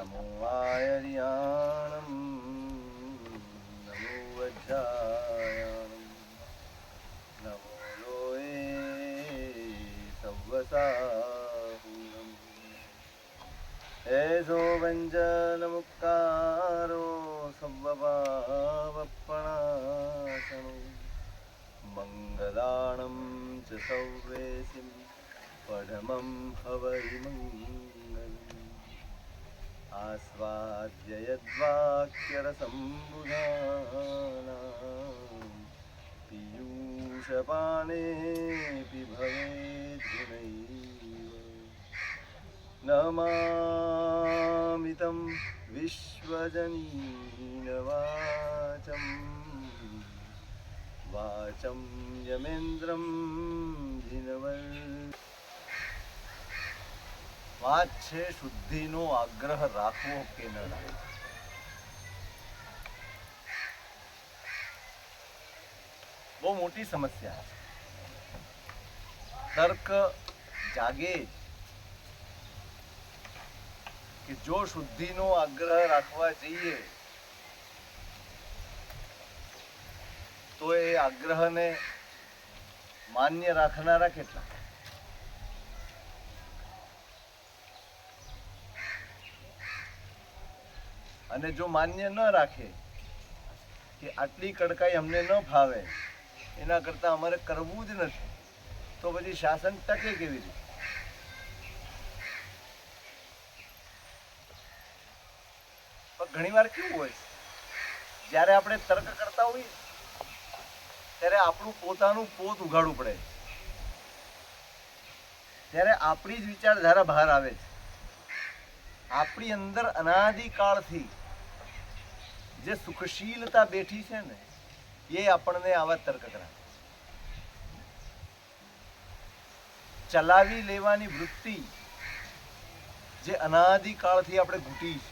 નમો આયર્યાણમ નમો વજ્રાયાણમ નમો લોએ સવ્વસાહુરમ એસો વ્યંજનમુક્કારો સવ્વપાવપણાસનો મંગલાણમ ચ સૌવેસિમ પરમં હવૈમંગલમ આસ્વાદ્ય યદ્વાક્યરસંબુધાનાં પીയൂષપાનેऽપि ભવેદ્ નમામિ तं વિશ્વજનીનવાચમ વાચમ યમેન્દ્રમ જિનવર. વાત છે શુદ્ધિનો આગ્રહ રાખવો કે ન રાખવો. બહુ મોટી સમસ્યા છે. તર્ક જાગે કે જો શુદ્ધિનો આગ્રહ રાખવા જઈએ તો એ આગ્રહને માન્ય રાખનારા કેટલા? અને જો માન્ય ન રાખે કે આટલી કડકાઈ અમને ન ફાવે, એના કરતાં અમારે કરવું જ નથી, તો પછી શાસન ટકે કેવી રીતે? પણ ઘણી વાર કેવું હોય, જ્યારે આપણે તર્ક કરતા હોઈએ ત્યારે આપણું પોતાનું પોત ઉઘાડવું પડે, ત્યારે આપણી જ વિચારધારા બહાર આવે છે. આપણી અંદર અનાદિકાળથી જે સુખશીલતા બેઠી છે ને, એ આપણને આવા તર્ક કરાવે. ચલાવી લેવાની વૃત્તિ જે અનાદિકાળથી આપણે ઘૂંટી છે,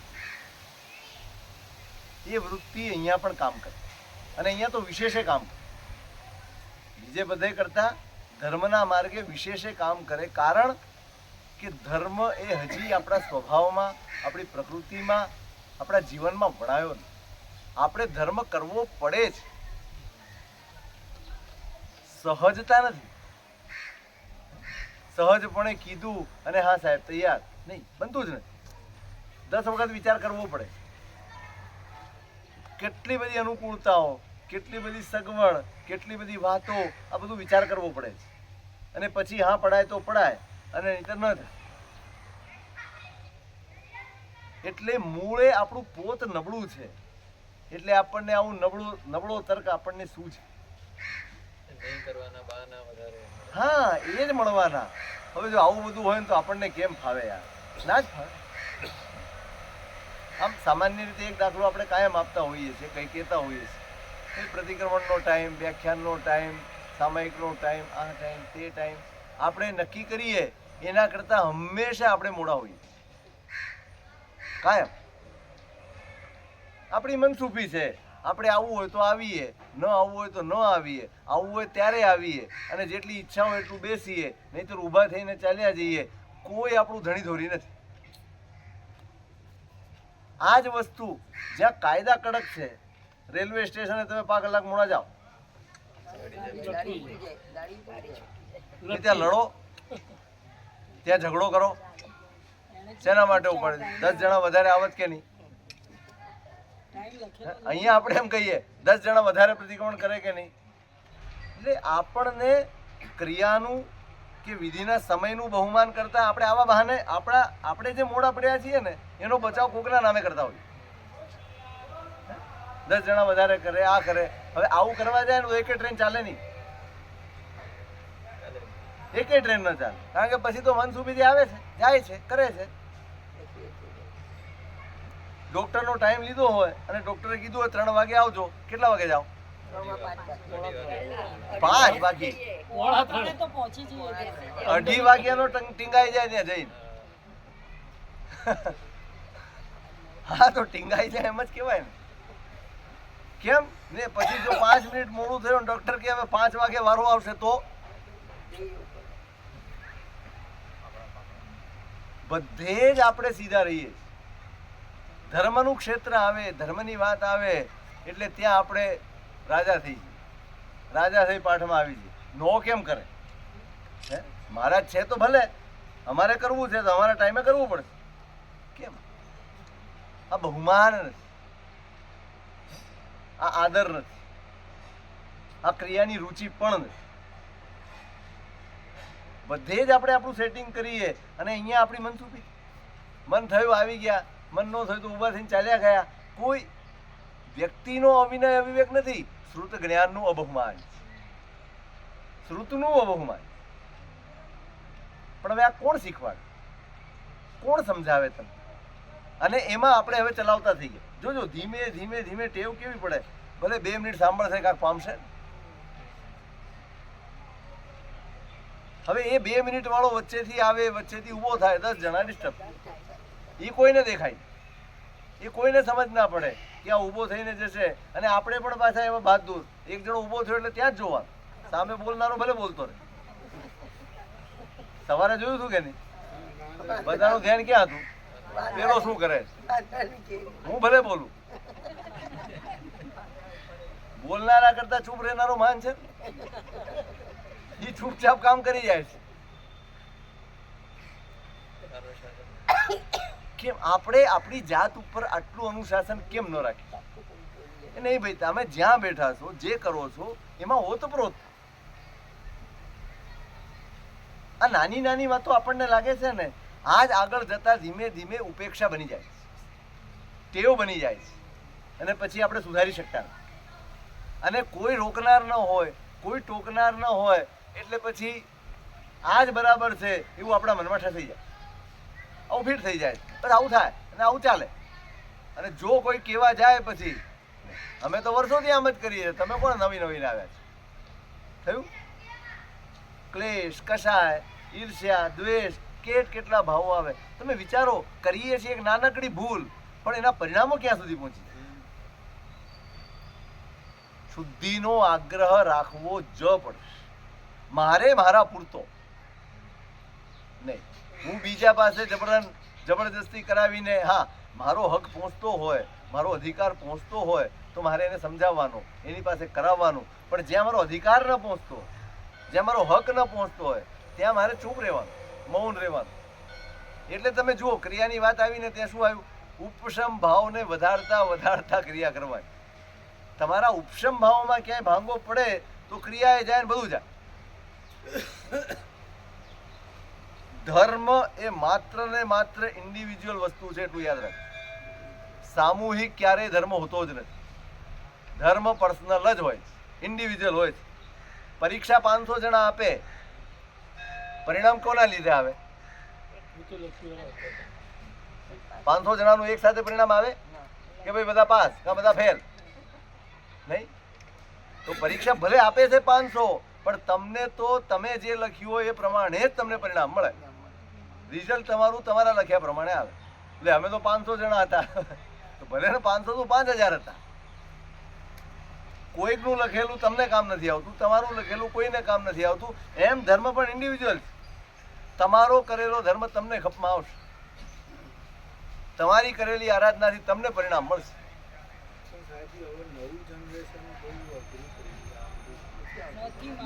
એ વૃત્તિ અહીંયા પણ કામ કરે, અને અહીંયા તો વિશેષે કામ કરે. બીજે બધે કરતા ધર્મના માર્ગે વિશેષે કામ કરે, કારણ કે ધર્મ એ હજી આપણા સ્વભાવમાં, આપણી પ્રકૃતિમાં, આપણા જીવનમાં વણાયો નથી. આપણે ધર્મ કરવો પડે છે, સહજતા નથી. સહજપણે કીધું અને હા સાહેબ તૈયાર નહીં, બનતું જ નથી. 10 વખત વિચાર કરવો પડે. કેટલી બધી અનુકૂળતાઓ, કેટલી બધી સગવડ, કેટલી બધી વાતો, આ બધું વિચાર કરવો પડે છે. અને પછી હા પડાય તો પડાય, અને નહીંતર ન થાય. એટલે મૂળે આપણું પોત નબળું છે, એટલે આપણને આવું નબળો તર્ક આપણને શું છે? હા, એ જ મળવાના. હવે જો આવું બધું હોય ને તો આપણને કેમ ફાવે યાર? ના જ ફાવે. આમ સામાન્ય રીતે એક દાખલો આપણે કાયમ આપતા હોઈએ છીએ, કંઈ કહેતા હોઈએ છીએ, પ્રતિક્રમણનો ટાઈમ, વ્યાખ્યાનનો ટાઈમ, સામાયિકનો ટાઈમ, આ ટાઈમ, તે ટાઈમ આપણે નક્કી કરીએ એના કરતાં હંમેશા આપણે મોડા હોઈએ. કાયમ આપણી મનસુફી છે. આપણે આવવું હોય તો આવીએ, ન આવવું હોય તો ન આવીએ, આવવું હોય ત્યારે આવીએ, અને જેટલી ઈચ્છા હોય એટલું બેસીએ, નહીંતર ઊભા થઈને ચાલ્યા જઈએ. કોઈ આપણું ધણી ધોરી નથી. આ જ વસ્તુ જ્યાં કાયદા કડક છે, રેલવે સ્ટેશને તમે 5 કલાક મોડા જાઓ, ત્યાં લડો, ત્યાં ઝઘડો કરો, શેના માટે ઉપાડે? 10 જણા વધારે આવત કે નહીં? અહીંયા આપણે એમ કહીએ 10 જણા વધારે પ્રતિક્રમણ કરે કે નહીં? એટલે આપણને ક્રિયાનું કે વિધિના સમયનું બહુમાન કરતા આપણે આવા બહાને આપણે જે મોડા પડ્યા છીએ ને, એનો બચાવ કોકના નામે કરતા હોઈએ. 10 જણા વધારે કરે, આ કરે. હવે આવું કરવા જાય ને તો એકે ટ્રેન ચાલે નહીં, એકે ટ્રેન ન ચાલે. કારણ કે પછી તો મનસુબીથી આવે છે, જાય છે, કરે છે. ડોક્ટરનો ટાઈમ લીધો હોય અને ડોક્ટરે કીધું હોય 3 વાગે આવજો, કેટલા વાગે જાઓ? 5 વાગે. 2:30 વાગ્યાનો ટીંગાઈ જાય ત્યાં જઈને. હા, તો ટીંગાઈ જાય એમ જ કહેવાય ને. કેમ ને? પછી જો 5 મિનિટ મોડું થયું, ડોક્ટર કે હવે 5 વાગે વારો આવશે, તો બધે જ આપણે સીધા રહીએ. ધર્મનું ક્ષેત્ર આવે, ધર્મની વાત આવે એટલે ત્યાં આપણે રાજા થઈ જઈએ, રાજા થઈ પાઠમાં આવી જઈએ. નો કેમ કરે? હે, મહારાજ છે તો ભલે, અમારે કરવું છે તો અમારા ટાઈમે કરવું પડશે. કેમ? આ બહુમાન નથી, આ આદર નથી, આ ક્રિયાની રુચિ પણ નથી. બધે જ આપણે આપણું સેટિંગ કરીએ અને અહીંયા આપણી મનસુખી, મન થયું આવી ગયા, મન ન થયું તો ઊભા થઈને ચાલ્યા ગયા. કોઈ વ્યક્તિનો અવિનય અવિવેક નથી, શ્રુત જ્ઞાનનું અબહુમાન, શ્રુતનું અબહુમાન. પણ હવે આ કોણ શીખવાડે, કોણ સમજાવે તમને? અને એમાં આપણે હવે ચલાવતા થઈ ગયા. જોજો ધીમે ધીમે ધીમે ટેવ કેવી પડે. ભલે 2 મિનિટ સાંભળશે કાંક પામશે. હવે એ 2 મિનિટ વાળો વચ્ચેથી આવે, વચ્ચેથી ઊભો થાય, 10 જણા ડિસ્ટર્બ. એ કોઈને દેખાય, એ કોઈને સમજ ના પડે કે આ ઊભો થઈને જશે. અને આપણે પણ પાછા એવા બહાદુર, એક જણો ઊભો થયો એટલે ત્યાં જ જોવાનું, સામે બોલનારો ભલે બોલતો રહે. સવારે જોયું હતું કે નહીં? બધાનું ધ્યાન ક્યાં હતું? પેલો શું કરે? હું ભલે બોલું. બોલનારા કરતા ચૂપ રહેનારો માન છે. એ ચૂપચાપ કામ કરી જાય છે. કેમ આપણે આપણી જાત ઉપર આટલું અનુશાસન કેમ ન રાખીએ? નહીં ભાઈ, તમે જ્યાં બેઠા છો, જે કરો છો એમાં ઓતપ્રોત. આ નાની નાની વાતો આપણને લાગે છે ને, આજ આગળ જતા ધીમે ધીમે ઉપેક્ષા બની જાય છે, ટેવ બની જાય છે, અને પછી આપણે સુધારી શકતા નથી. અને કોઈ રોકનાર ન હોય, કોઈ ટોકનાર ન હોય એટલે પછી આ જ બરાબર છે એવું આપણા મનમાં થઈ જાય, આવું ફિટ થઈ જાય. બસ આવું થાય અને આવું ચાલે. અને જો કોઈ કહેવા જાય પછી, અમે તો વર્ષોથી આમ જ કરીએ, તમે કોણ નવી નવીને આવ્યા છે? થયું? ક્લેશ, કશાય, ઈર્ષ્યા, દ્વેષ, કેટલા ભાવો આવે. તમે વિચારો, કરીએ છીએ એક નાનકડી ભૂલ, પણ એના પરિણામો ક્યાં સુધી પહોંચી જાય. શુદ્ધિનો આગ્રહ રાખવો જ પડશે. મારે મારા પૂરતો નહીં, હું બીજા પાસે જબરદસ્તી કરાવીને, હા મારો હક પહોંચતો હોય, મારો અધિકાર પહોંચતો હોય તો મારે એને સમજાવવાનો, એની પાસે કરાવવાનું. પણ જ્યાં મારો અધિકાર ન પહોંચતો હોય, જ્યાં મારો હક ન પહોંચતો હોય, ત્યાં મારે ચૂપ રહેવાનું, મૌન રહેવાનું. એટલે તમે જુઓ, ક્રિયાની વાત આવીને ત્યાં શું આવ્યું? ઉપશમ ભાવને વધારતા વધારતા ક્રિયા કરવાની. તમારા ઉપશમ ભાવમાં ક્યાંય ભાંગો પડે તો ક્રિયાએ જાય ને બધું જાય. ધર્મ એ માત્ર ને માત્ર ઇન્ડિવિજ્યુઅલ વસ્તુ છે, એટલું યાદ રાખ. સામૂહિક ક્યારેય ધર્મ હોતો જ નથી. ધર્મ પર્સનલ જ હોય, ઇન્ડિવિજ્યુઅલ હોય. પરીક્ષા 500 જણા આપે, પરિણામ કોના લીધે આવે? 500 જણાનું એક સાથે પરિણામ આવે કે ભાઈ બધા પાસ કે બધા ફેલ? નહીં. તો પરીક્ષા ભલે આપે છે 500, પણ તમને તો તમે જે લખ્યું હોય એ પ્રમાણે જ તમને પરિણામ મળે. રિઝલ્ટ તમારું તમારા લખ્યા પ્રમાણે આવે. એટલે અમે તો 500 જણા હતા, તો ભલે ને 500 તો 5000 હતા. કોઈકનું લખેલું તમને કામ નથી આવતું, તમારું લખેલું કોઈને કામ નથી આવતું. એમ ધર્મ પણ ઇન્ડિવિજ્યુઅલ છે. તમારો કરેલો ધર્મ તમને ખપમાં આવશે, તમારી કરેલી આરાધનાથી તમને પરિણામ મળશે.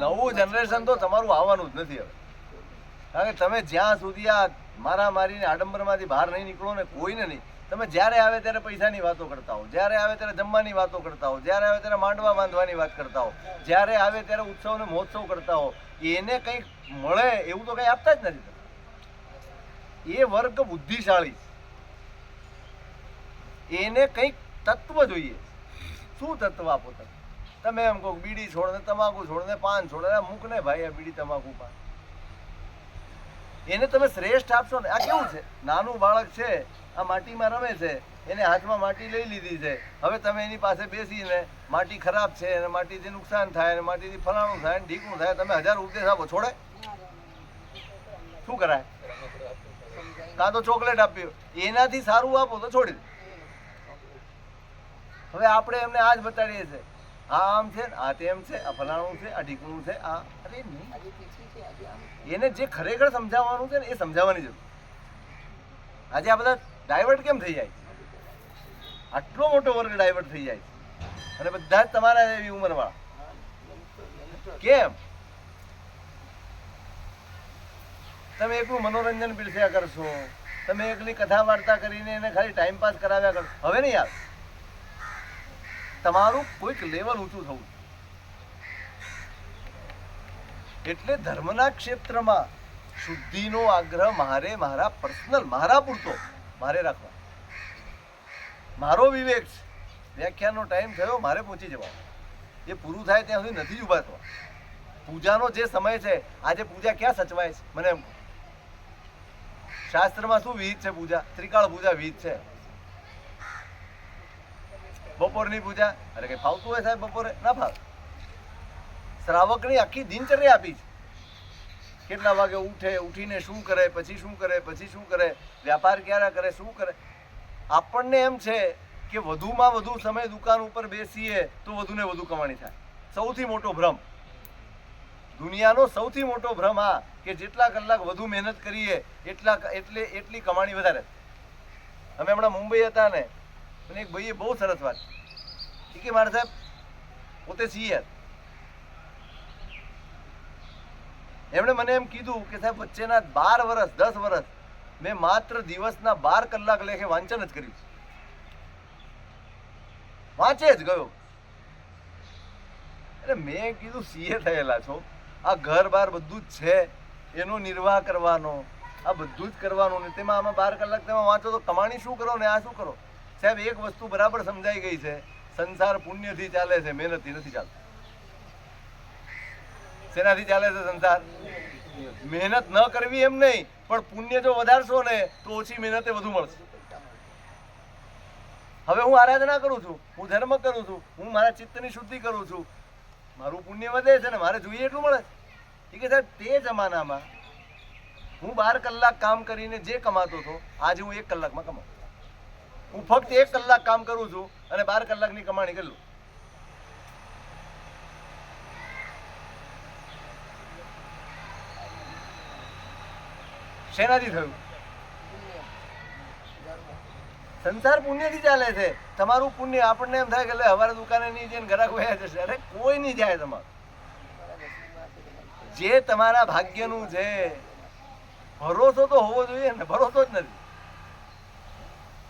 નવું જનરેશન તો તમારું આવવાનું જ નથી હવે. કારણ કે તમે જ્યાં સુધી આ મારામારીને આડંબરમાંથી બહાર નહીં નીકળો ને, કોઈને નહીં. તમે જ્યારે આવે ત્યારે પૈસાની વાતો કરતા હો, જ્યારે આવે ત્યારે જમવાની વાતો કરતા હો, જ્યારે આવે ત્યારે માંડવા બાંધવાની વાત કરતા હો, જ્યારે આવે ત્યારે ઉત્સવ ને મહોત્સવ કરતા હો. એને કંઈક મળે એવું તો કંઈ આપતા જ નથી. એ વર્ગ બુદ્ધિશાળી છે, એને કંઈક તત્વ જોઈએ. શું તત્વ આપો તમે? તમે એમ કહો બીડી છોડ ને, તમાકુ છોડ ને, પાન છોડ ને, મૂક ને ભાઈ આ બીડી તમાકુ પાન. એને તમે શ્રેષ્ઠ આપશો ને. આ કેવું છે? નાનું બાળક છે, આ માટીમાં રમે છે, એને હાથમાં માટી લઈ લીધી છે. હવે તમે એની પાસે બેસીને માટી ખરાબ છે અને માટીથી નુકસાન થાય અને માટીથી ફલાણું થાય ને ઢીકણું થાય, તમે 1000 ઉપદેશ આપો, છોડે? શું કરાય? કાં તો ચોકલેટ આપી, એનાથી સારું આપો તો છોડી દે. હવે આપણે એમને આ જ બતાડીએ છીએ, આ આમ છે, આ તેમ છે, આ ફલાણું છે, આ ઢીકણું છે, આ. અરે નહીં, એને જે ખરેખર સમજાવવાનું છે ને એ સમજાવવાની જરૂર. આજે આ બધા ડાયવર્ટ કેમ થઈ જાય? આટલો મોટો વર્ગ ડાયવર્ટ થઈ જાય છે અને બધા જ તમારા એવી ઉંમરવાળા. કેમ? તમે એકલું મનોરંજન પીરસ્યા કરશો, તમે એકલી કથા વાર્તા કરીને એને ખાલી ટાઈમ પાસ કરાવ્યા કરશો. હવે નહીં યાર, તમારું કોઈક લેવલ ઊંચું થવું. એટલે ધર્મના ક્ષેત્રમાં શુદ્ધિનો આગ્રહ મારા પર્સનલ, મારા પૂરતો મારે રાખવા. મારો વિવેક છે. વ્યાખ્યાનનો ટાઈમ થયો, મારે પહોંચી જવા. એ પૂરું થાય ત્યાં સુધી નથી ઉભા થવા. પૂજાનો જે સમય છે, આજે પૂજા ક્યાં સચવાય છે? મને એમ શાસ્ત્રમાં શું વિહિત છે? પૂજા, ત્રિકાળ પૂજા વિહિત છે. બપોરની પૂજા, અરે કઈ ફાવતું હોય સાહેબ? બપોરે ના ફાવે. શ્રાવકની આખી દિનચર્યા આપી છે. કેટલા વાગે ઉઠે, ઉઠીને શું કરે, પછી શું કરે, પછી શું કરે, વ્યાપાર ક્યારે કરે, શું કરે. આપણને એમ છે કે વધુમાં વધુ સમય દુકાન ઉપર બેસીએ તો વધુ ને વધુ કમાણી થાય. સૌથી મોટો ભ્રમ, દુનિયાનો સૌથી મોટો ભ્રમ આ કે જેટલા કલાક વધુ મહેનત કરીએ એટલી કમાણી વધારે. અમે હમણાં મુંબઈ હતા ને, અને એક ભાઈએ બહુ સરસ વાત કે મારા સાહેબ પોતે સીએ, એમણે મને એમ કીધું કે સાહેબ વચ્ચેના 12 વર્ષ 10 વર્ષ મેં માત્ર દિવસના 12 કલાક લેખે વાંચન જ કર્યું. વાંચે જ ગયો. એટલે મેં કીધું સીએ થયેલા છો, આ ઘર બાર બધું જ છે, એનો નિર્વાહ કરવાનો, આ બધું જ કરવાનું ને તેમાં આમાં 12 કલાક તમે વાંચો તો કમાણી શું કરો ને આ શું કરો? સાહેબ એક વસ્તુ બરાબર સમજાઈ ગઈ છે, સંસાર પુણ્યથી ચાલે છે, મહેનતથી નથી ચાલતો. શેનાથી ચાલે છે સંસાર? મહેનત ન કરવી એમ નહીં, પણ પુણ્ય જો વધારશો ને તો ઓછી મહેનતે વધુ મળશે. હવે હું આરાધના કરું છું, હું ધર્મ કરું છું, હું મારા ચિત્તની શુદ્ધિ કરું છું, મારું પુણ્ય વધે છે ને મારે જોઈએ એટલું મળે છે. કે સાહેબ તે જમાનામાં હું 12 કલાક કામ કરીને જે કમાતો હતો, આજે હું 1 કલાકમાં કમાઉં. હું ફક્ત 1 કલાક કામ કરું છું અને 12 કલાકની કમાણી કરી લઉં. શેનાથી થયું? સંસાર પુણ્યથી ચાલે છે. તમારું પુણ્ય આપણને એમ થાય કે હવારે દુકાને નહીં જઈને ઘરાક વયા જશે. અરે કોઈ નહીં જાય. તમારું જે તમારા ભાગ્યનું છે, ભરોસો તો હોવો જોઈએ ને, ભરોસો જ નથી.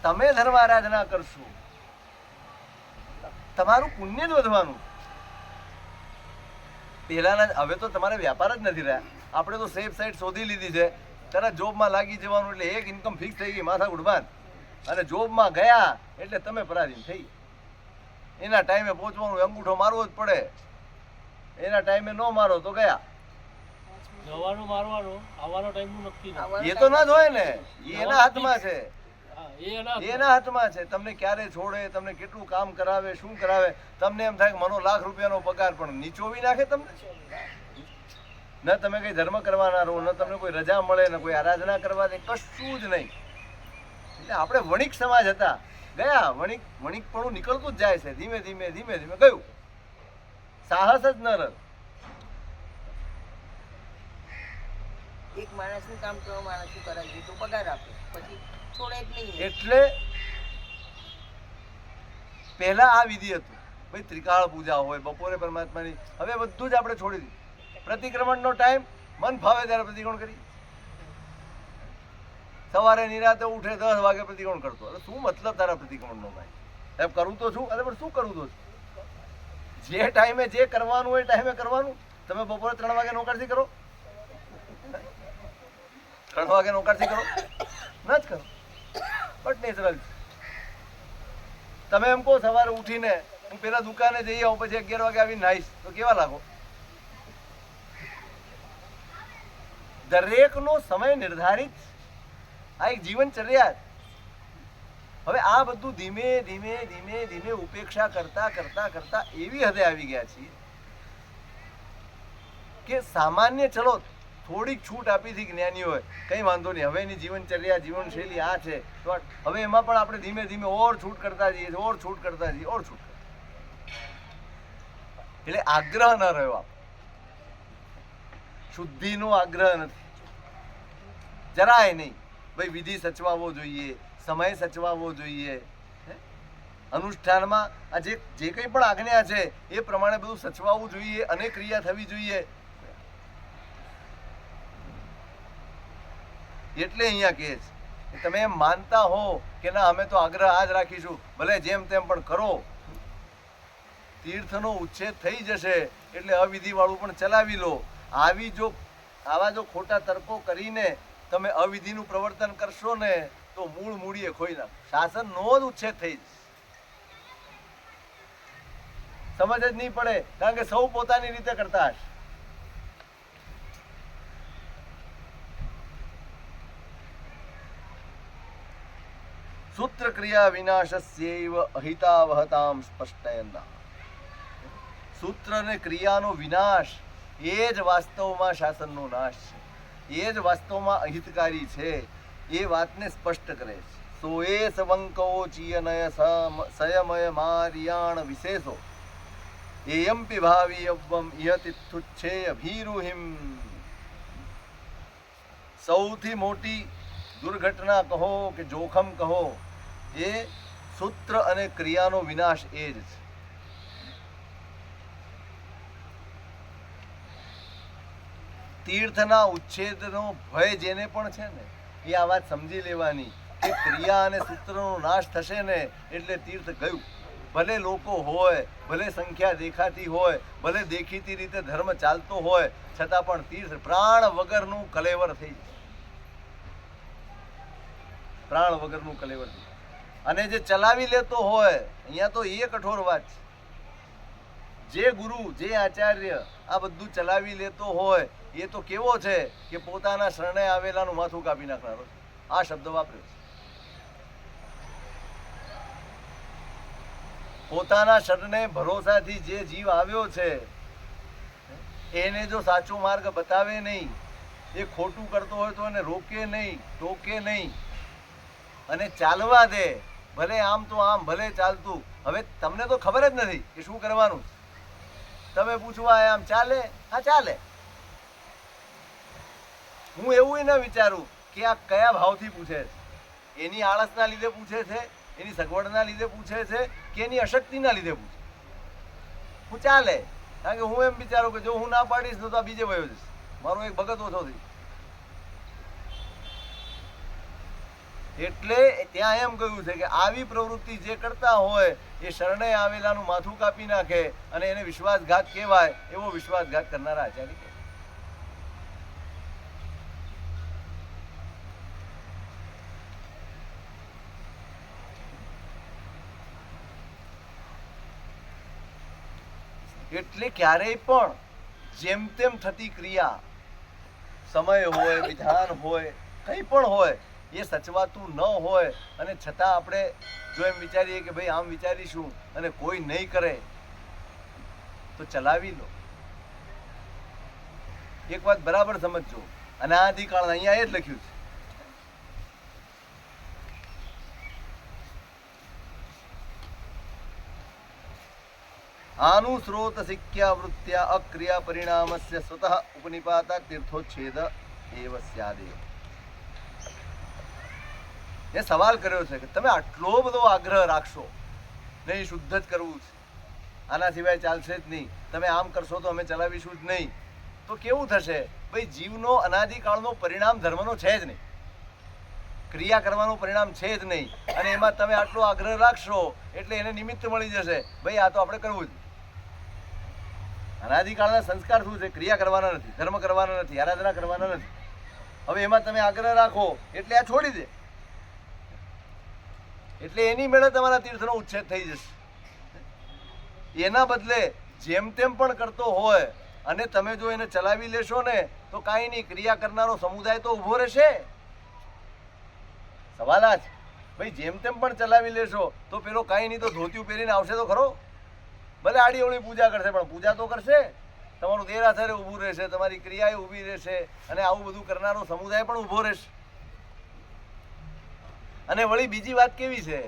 તમે ધર્મ આરાધના કરશો, તમારું પુણ્ય જ વધવાનું. પહેલાના, હવે તો તમારે વ્યાપાર જ નથી રહ્યા. આપણે તો સેફ સાઈડ શોધી લીધી છે, તરત જોબમાં લાગી જવાનું એટલે એક ઇન્કમ ફિક્સ થઈ ગઈ, માથા ઉડવાન. અને જોબમાં ગયા એટલે તમે પરાધીન થઈ. એના ટાઈમે પહોંચવાનું, અંગૂઠો મારવો જ પડે. એના ટાઈમે ન મારો તો ગયા. જવાનું મારવાનું, આવવાનો ટાઈમ નક્કી નહીં. એ તો ના જ હોય ને, એ એના હાથમાં છે. એના હાથમાં છે. તમને ક્યારે છોડે, તમને કેટલું કામ કરાવે, શું કરાવે. તમને એમ થાય કે મનો લાખ રૂપિયાનો પગાર પણ નીચોવી નાખે તમને. ન તમે કઈ ધર્મ કરવાના રહો, ન તમને કોઈ રજા મળે, ને કોઈ આરાધના કરવા દે, કશું જ નહીં. એટલે આપણે વણિક સમાજ હતા, ગયા. વણિકપણું નીકળતું જ જાય છે, ધીમે ધીમે ધીમે ધીમે ગયું. સાહસ જ ન રહે. એક માણસનું કામ 3 માણસનું કરાવી તો પગાર આપે, પછી છોડે જ નહીં. એટલે પહેલા આ વિધિ હતું, ભાઈ ત્રિકાળ પૂજા હોય, બપોરે પરમાત્માની. હવે બધું જ આપણે છોડી દીધું. પ્રતિક્રમણનો ટાઈમ મન ફાવે ત્યારે પ્રતિક્રમણ કરી. સવારે નિરાતે ઉઠે 10 વાગે પ્રતિક્રમણ કરતો. અરે શું મતલબ તારા પ્રતિક્રમણનો? ભાઈ એમ કરું તો છું. અરે પણ શું કરું તો છું? જે ટાઈમે જે કરવાનું હોય ટાઈમે કરવાનું. તમે બપોરે 3 વાગે નોકરથી કરો, 3 વાગે નોકરથી કરો ના જ કરો. But natural. તમે એમ કહો સવારે ઉઠીને હું પેલા દુકાને જઈ આવું, પછી 11 વાગે આવીને નાઈશ, તો કેવા લાગો? દરેકનો સમય નિર્ધારિત. આ એક જીવનચર્યા. હવે આ બધું ધીમે ધીમે ધીમે ધીમે ઉપેક્ષા કરતા કરતા કરતા એવી હદે આવી ગયા છીએ કે સામાન્ય, ચલો થોડીક છૂટ આપી હતી જ્ઞાનીઓએ, કઈ વાંધો નહીં, હવે એની જીવનચર્યા જીવનશૈલી આ છે, તો હવે એમાં પણ આપણે ધીમે ધીમે ઓર છૂટ કરતા જઈએ, ઓર છૂટ કરતા જઈએ, ઓર છૂટ. એટલે આગ્રહ ન રહ્યો. આપ શુદ્ધિનો આગ્રહ નથી, જરાય નહીં. ભાઈ વિધિ સચવાવો જોઈએ, સમય સચવાવો જોઈએ. અનુષ્ઠાનમાં આ જે કંઈ પણ આજ્ઞા છે એ પ્રમાણે બધું સચવાવું જોઈએ અને ક્રિયા થવી જોઈએ. એટલે અહીંયા કહે છે કે તમે એમ માનતા હો કે ના અમે તો આગ્રહ આ જ રાખીશું, ભલે જેમ તેમ પણ કરો, તીર્થનો ઉચ્છેદ થઈ જશે એટલે અવિધિવાળું પણ ચલાવી લો. આવા જો ખોટા તર્કો કરીને તમે અવિધિનું પ્રવર્તન કરશો ને તો મૂળ મૂળીએ ખોઈ નાખો. શાસનનો જ ઉચ્છેદ થઈ જશે. સમજ જ નહીં પડે, કારણ કે સૌ પોતાની રીતે કરતા હશે. સૂત્ર ક્રિયા વિનાશસ્યૈવ અહિતાવહતામ સ્પષ્ટયન્ના. સૂત્ર અને ક્રિયાનો વિનાશ એ જ વાસ્તવમાં શાસનનો નાશ છે, એ જ વાસ્તવમાં અહિતકારી છે. એ વાતને સ્પષ્ટ કરે છે. સોએ સવંકો ચિયનય સંયમય મારિયાણ વિશેષો એયમ પિભાવી અવ્વમ ઇહતિથુચ્છેય ભીરુહિમ. સૌથી મોટી દુર્ઘટના કહો કે જોખમ કહો, એ સૂત્ર અને ક્રિયાનો વિનાશ એ જ છે. તીર્થના ઉચ્છેદનો ભય જેને પણ છે ને એ આ વાત સમજી લેવાની કે ક્રિયા અને સૂત્રનો નાશ થશે ને એટલે તીર્થ ગયું. ભલે લોકો હોય, ભલે સંખ્યા દેખાતી હોય, ભલે દેખીતી રીતે ધર્મ ચાલતો હોય, છતાં પણ તીર્થ પ્રાણ વગરનું કલેવર થઈ જાય. પ્રાણ વગરનું કલેવર થઈ જાય. અને જે ચલાવી લેતો હોય, અહીંયા તો એ કઠોર વાત છે. જે ગુરુ, જે આચાર્ય આ બધું ચલાવી લેતો હોય એ તો કેવો છે કે પોતાના શરણે આવેલાનું માથું કાપી નાખનારો. આ શબ્દ વાપર્યો છે. પોતાના શરણે ભરોસાથી જે જીવ આવ્યો છે એને જો સાચો માર્ગ બતાવે નહીં, એ ખોટું કરતો હોય તો એને રોકે નહીં, ટોકે નહીં અને ચાલવા દે. ભલે આમ તો આમ, ભલે ચાલતું. હવે તમને તો ખબર જ નથી કે શું કરવાનું. તમે પૂછવા આમ ચાલે, હા ચાલે. હું એવું ન વિચારું કે આ કયા ભાવથી પૂછે છે. એની આળસના લીધે પૂછે છે, એની સગવડના લીધે પૂછે છે કે એની અશક્તિના લીધે પૂછે. હું ચાલે, કારણ કે હું એમ વિચારું કે જો હું ના પાડીશ તો આ બીજે વયો જશે, મારો એક ભગત ઓછો થઈ. એટલે ત્યાં એમ કહ્યું છે કે આવી પ્રવૃત્તિ જે કરતા હોય એ શરણે આવેલાનું માથું કાપી નાખે અને એને વિશ્વાસઘાત કહેવાય. એવો વિશ્વાસઘાત કરનારા આચાર્ય કહેવાય. એટલે ક્યારેય પણ જેમ તેમ થતી ક્રિયા, સમય હોય, વિધાન હોય, કંઈ પણ હોય, એ સચવાતું ન હોય અને છતાં આપણે જો એમ વિચારીએ કે ભાઈ આમ વિચારીશું અને કોઈ નહીં કરે તો ચલાવી લો. એક વાત બરાબર સમજજો, અનાદિકાળ અહીંયા એ જ લખ્યું છે. આનુસ્રોત શિક્યા વૃત્યા અક્રિયા પરિણામસ્ય સ્વતઃ ઉપનિપાતા તીર્થોચ્છેદ એવ સ્યાદેવ. એ સવાલ કર્યો છે કે તમે આટલો બધો આગ્રહ રાખશો, નહીં શુદ્ધ જ કરવું છે, આના સિવાય ચાલશે જ નહીં, તમે આમ કરશો તો અમે ચલાવીશું જ નહીં, તો કેવું થશે? ભાઈ જીવનો અનાદિકાળનો પરિણામ ધર્મનો છે જ નહીં, ક્રિયા કરવાનું પરિણામ છે જ નહીં. અને એમાં તમે આટલો આગ્રહ રાખશો એટલે એને નિમિત્ત મળી જશે, ભાઈ આ તો આપણે કરવું જ. અનાદિકાળના સંસ્કાર શું છે? ક્રિયા કરવાના નથી, ધર્મ કરવાના નથી, આરાધના કરવાના નથી. હવે એમાં તમે આગ્રહ રાખો એટલે આ છોડી દે, એટલે એની મેળે તમારા તીર્થનો ઉચ્છેદ થઈ જશે. એના બદલે જેમ તેમ પણ કરતો હોય અને તમે જો એને ચલાવી લેશો ને તો કાંઈ નહીં, ક્રિયા કરનારો સમુદાય તો ઊભો રહેશે. સવાલ આ છે, ભાઈ જેમ તેમ પણ ચલાવી લેશો તો પેલો કાંઈ નહીં તો ધોતિયું પહેરીને આવશે તો ખરો. ભલે આડી અવળી પૂજા કરશે પણ પૂજા તો કરશે. તમારું દેરાસરે ઊભું રહેશે, તમારી ક્રિયાએ ઊભી રહેશે અને આવું બધું કરનારો સમુદાય પણ ઊભો રહેશે. અને વળી બીજી વાત કેવી છે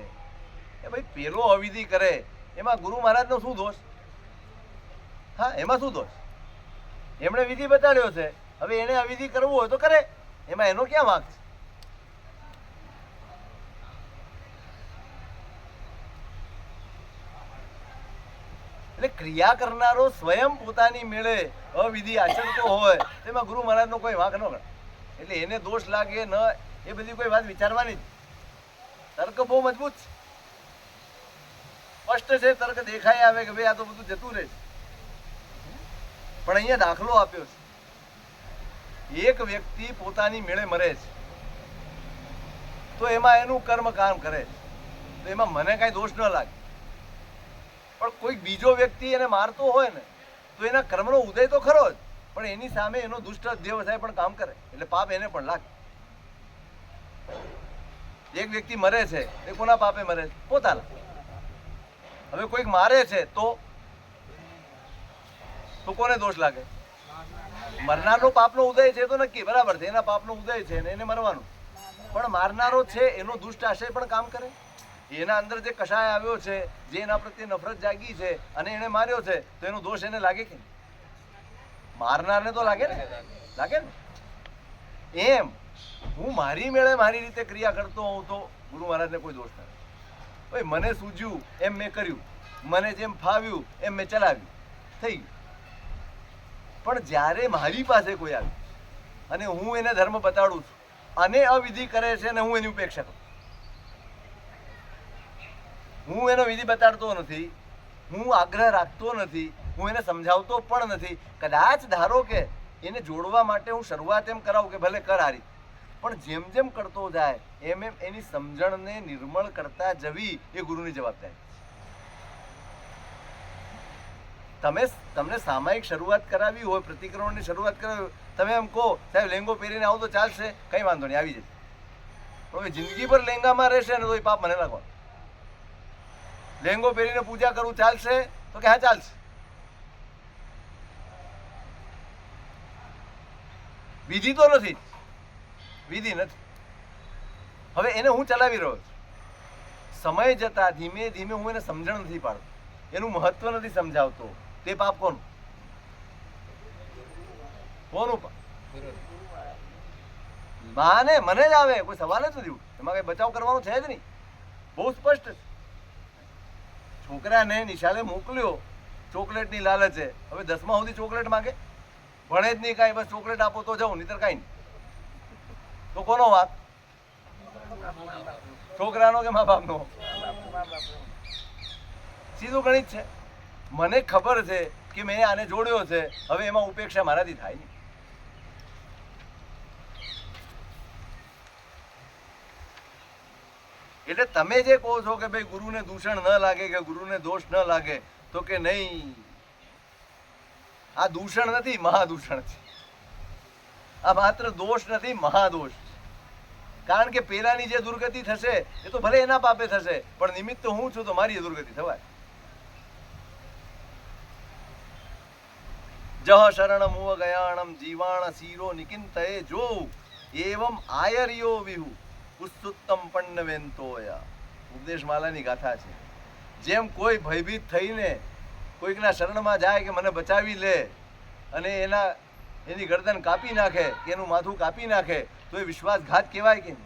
કે ભાઈ પેલો અવિધિ કરે એમાં ગુરુ મહારાજનો શું દોષ? હા, એમાં શું દોષ? એમણે વિધિ બતાડ્યો છે, હવે એને અવિધિ કરવું હોય તો કરે, એમાં એનો ક્યાં વાંક છે? એટલે ક્રિયા કરનારો સ્વયં પોતાની મેળે અવિધિ આચરતો હોય તેમાં ગુરુ મહારાજનો કોઈ વાંક ન કરે. એટલે એને દોષ લાગે ન એ બધી કોઈ વાત વિચારવાની જ. તર્ક બહુ મજબૂત છે, સ્પષ્ટ છે, તર્ક દેખાઈ આવે કે ભાઈ આ તો બધું જતું રહે છે. પણ અહીંયા દાખલો આપ્યો છે. એક વ્યક્તિ પોતાની મેળે મરે છે તો એમાં એનું કર્મ કામ કરે છે, તો એમાં મને કાંઈ દોષ ન લાગે. પણ કોઈ બીજો વ્યક્તિ એને મારતો હોય ને તો એના કર્મનો ઉદય તો ખરો જ, પણ એની સામે એનો દુષ્ટ અધ્યવસાય પણ કામ કરે એટલે પાપ એને પણ લાગે. એક વ્યક્તિ મરે છે એ કોના પાપે મરે છે? પોતાના. હવે કોઈક મારે છે તો કોને દોષ લાગે? મરનારનો પાપનો ઉદય છે તો નક્કી બરાબર છે, એના પાપનો ઉદય છે ને એને મરવાનું. પણ મારનારો છે એનો દુષ્ટ આશય પણ કામ કરે. એના અંદર જે કષાય આવ્યો છે, જે એના પ્રત્યે નફરત જાગી છે અને એને માર્યો છે તો એનો દોષ એને લાગે કે મારનારને તો લાગે ને, લાગે ને. એમ હું મારી મેળે મારી રીતે ક્રિયા કરતો હોઉં તો ગુરુ મહારાજને કોઈ દોષ નથી. ભાઈ મને સૂઝ્યું એમ મેં કર્યું, મને જેમ ફાવ્યું એમ મેં ચલાવ્યું, થઈ ગયું. પણ જ્યારે મારી પાસે કોઈ આવ્યું અને હું એને ધર્મ બતાડું છું અને અવિધિ કરે છે ને હું એની ઉપેક્ષા કરું, હું એનો વિધિ બતાડતો નથી, હું આગ્રહ રાખતો નથી, હું એને સમજાવતો પણ નથી. કદાચ ધારો કે એને જોડવા માટે હું શરૂઆત એમ કરાવું કે ભલે કર હારી, પણ જેમ જેમ કરતો જાય એમ એમ એની સમજણને નિર્મળ કરતા જવી એ ગુરુની જવાબદારી. તમને સામાયિક શરૂઆત કરાવી હોય, પ્રતિક્રમણની શરૂઆત કરાવી હોય, તમે એમ કહો સાહેબ લેંગો પહેરીને આવો તો ચાલશે, કંઈ વાંધો નહીં, આવી જશે. પણ હવે જિંદગી પર લેંગામાં રહેશે ને તો એ પાપ મને લાગવાનો. લેંગો પહેરીને પૂજા કરું ચાલશે તો કે હા ચાલશે. વિધિ તો નથી, વિધિ નથી. હવે એને હું ચલાવી રહ્યો છું. સમય જતા ધીમે ધીમે હું એને સમજણ નથી પાડતો, એનું મહત્વ નથી સમજાવતો. તે પાપ કોનું? કોનું પાપ? માને મને જ આવે, કોઈ સવાલ જ નથી. એમાં કઈ બચાવ કરવાનો છે જ નહીં, બહુ સ્પષ્ટ છે. છોકરાને નિશાળે મોકલ્યો ચોકલેટની લાલચે, હવે 10મા સુધી ચોકલેટ માંગે, ભણે જ નહીં કાંઈ, બસ ચોકલેટ આપો તો જાઉં, નહીતર કાંઈ નહીં. તો કોનો વાંક? છોકરાનો કે મા બાપનો? સીધું ગણિત છે. મને ખબર છે કે મેં આને જોડ્યો છે, હવે એમાં ઉપેક્ષા મારાથી થાય નહીં. એટલે તમે જે કહો છો કે ભાઈ ગુરુને દૂષણ ન લાગે કે ગુરુને દોષ ન લાગે, તો કે નહીં, આ દૂષણ નથી, મહાદૂષણ છે. આ માત્ર દોષ નથી, મહાદોષ છે. કારણ કે પેલાની જે દુર્ગતિ થશે એ તો ભલે એના પાપે થશે, પણ નિમિત્ત તો હું છું તો મારી દુર્ગતિ થવાય. જહ શરણ મુવ ગયાણમ જીવાણ શીરો નિકિંતએ જો એવમ આયર્યો વિહુ ઉત્સુત્તમ પન્નવેંતોયા. ઉપદેશ માલાની ગાથા છે. જેમ કોઈ ભયભીત થઈને કોઈકના શરણમાં જાય કે મને બચાવી લે અને એની ગરદન કાપી નાખે કે એનું માથું કાપી નાખે તો એ વિશ્વાસઘાત કહેવાય કે નહીં?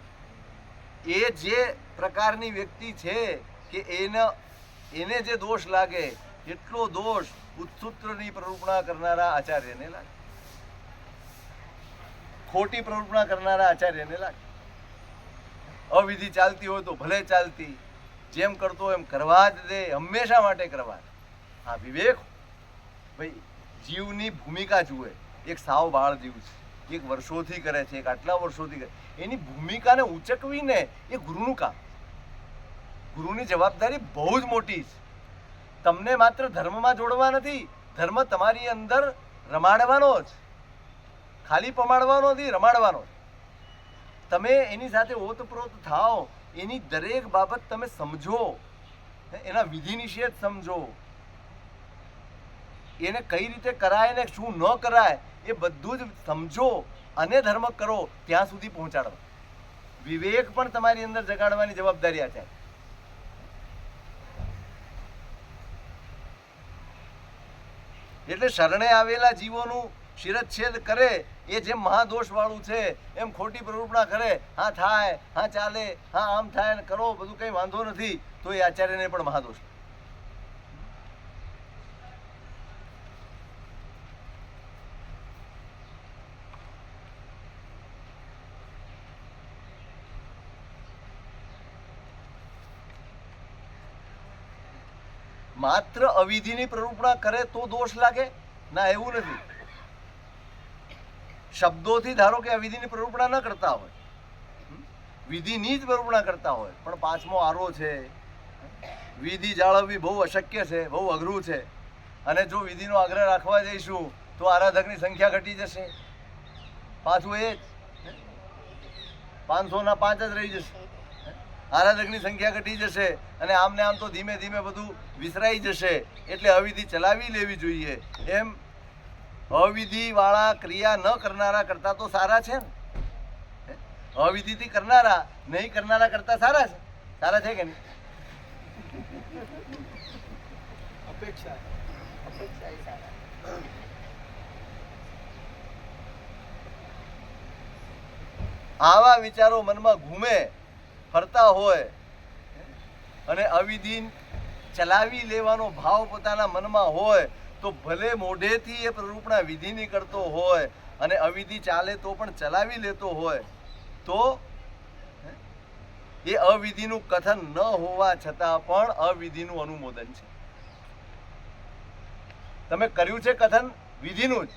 એ જે પ્રકારની વ્યક્તિ છે કે એને જે દોષ લાગે એટલો દોષ ઉત્સૂત્રની પ્રરૂપણા કરનારા આચાર્યને લાગે, ખોટી પ્રરૂપણા કરનારા આચાર્યને લાગે. અવિધિ ચાલતી હોય તો ભલે ચાલતી, જેમ કરતો એમ કરવા જ દે, હંમેશા માટે કરવા. હા, વિવેક ભાઈ જીવની ભૂમિકા જુએ. એક સાવ બાળ જીવ છે, એક વર્ષોથી કરે છે, એક આટલા વર્ષોથી કરે, એની ભૂમિકાને ઉચકવીને એ ગુરુનું કામ. ગુરુની જવાબદારી બહુ જ મોટી છે. તમને માત્ર ધર્મમાં જોડવા નથી, ધર્મ તમારી અંદર રમાડવાનો જ, ખાલી પમાડવાનો નથી, રમાડવાનો. તમે એની સાથે ઓતપ્રોત થાઓ, એની દરેક બાબત તમે સમજો, એના વિધિ નિષેધ સમજો, એને કઈ રીતે કરાય ને શું ન કરાય એ બધું જ સમજો અને ધર્મ કરો, ત્યાં સુધી પહોંચાડો. વિવેક પણ તમારી અંદર જગાડવાની જવાબદારી આ છે. એટલે શરણે આવેલા જીવોનું શિરચ્છેદ કરે એ જેમ મહાદોષ વાળું છે, એમ ખોટી પ્રરૂપણા કરે, હા થાય, હા ચાલે, હા આમ થાય ને કરો, બધું કઈ વાંધો નથી, તો એ આચાર્યને પણ મહાદોષ. માત્ર અવિધિની પ્રરૂપણા કરે તો દોષ લાગે? ના, એવું નથી. શબ્દોથી ધારો કે અવિધિની પ્રરૂપણા ન કરતા હોય, વિધિની જ પ્રરૂપણા કરતા હોય, પણ પાંચમો આરો છે, વિધિ જાળવવી બહુ અશક્ય છે, બહુ અઘરું છે, અને જો વિધિનો આગ્રહ રાખવા જઈશું તો આરાધકની સંખ્યા ઘટી જશે. પાછું એ જ 500ના 5 જ રહી જશે. આરાધકની સંખ્યા ઘટી જશે અને આમને આમ તો ધીમે ધીમે બધું વિસરાઈ જશે. એટલે અવિધિ ચલાવી લેવી જોઈએ. એમ અવિધિ વાળા ક્રિયા ન કરનારા કરતા તો સારા છે ને. અવિધિથી કરનારા નહીં કરનારા કરતા સારા છે. સારા છે કે નહીં? અપેક્ષા એ સારા. આવા વિચારો મનમાં ઘૂમે ફરતા હોય અને અવિધિ ચલાવી લેવાનો ભાવ પોતાના મનમાં હોય તો ભલે મોઢેથી એ પ્રરૂપણા વિધિની કરતો હોય અને અવિધિ ચાલે તો પણ ચલાવી લેતો હોય તો એ અવિધિનું કથન ન હોવા છતાં પણ અવિધિનું અનુમોદન છે. તમે કર્યું છે કથન વિધિનું જ,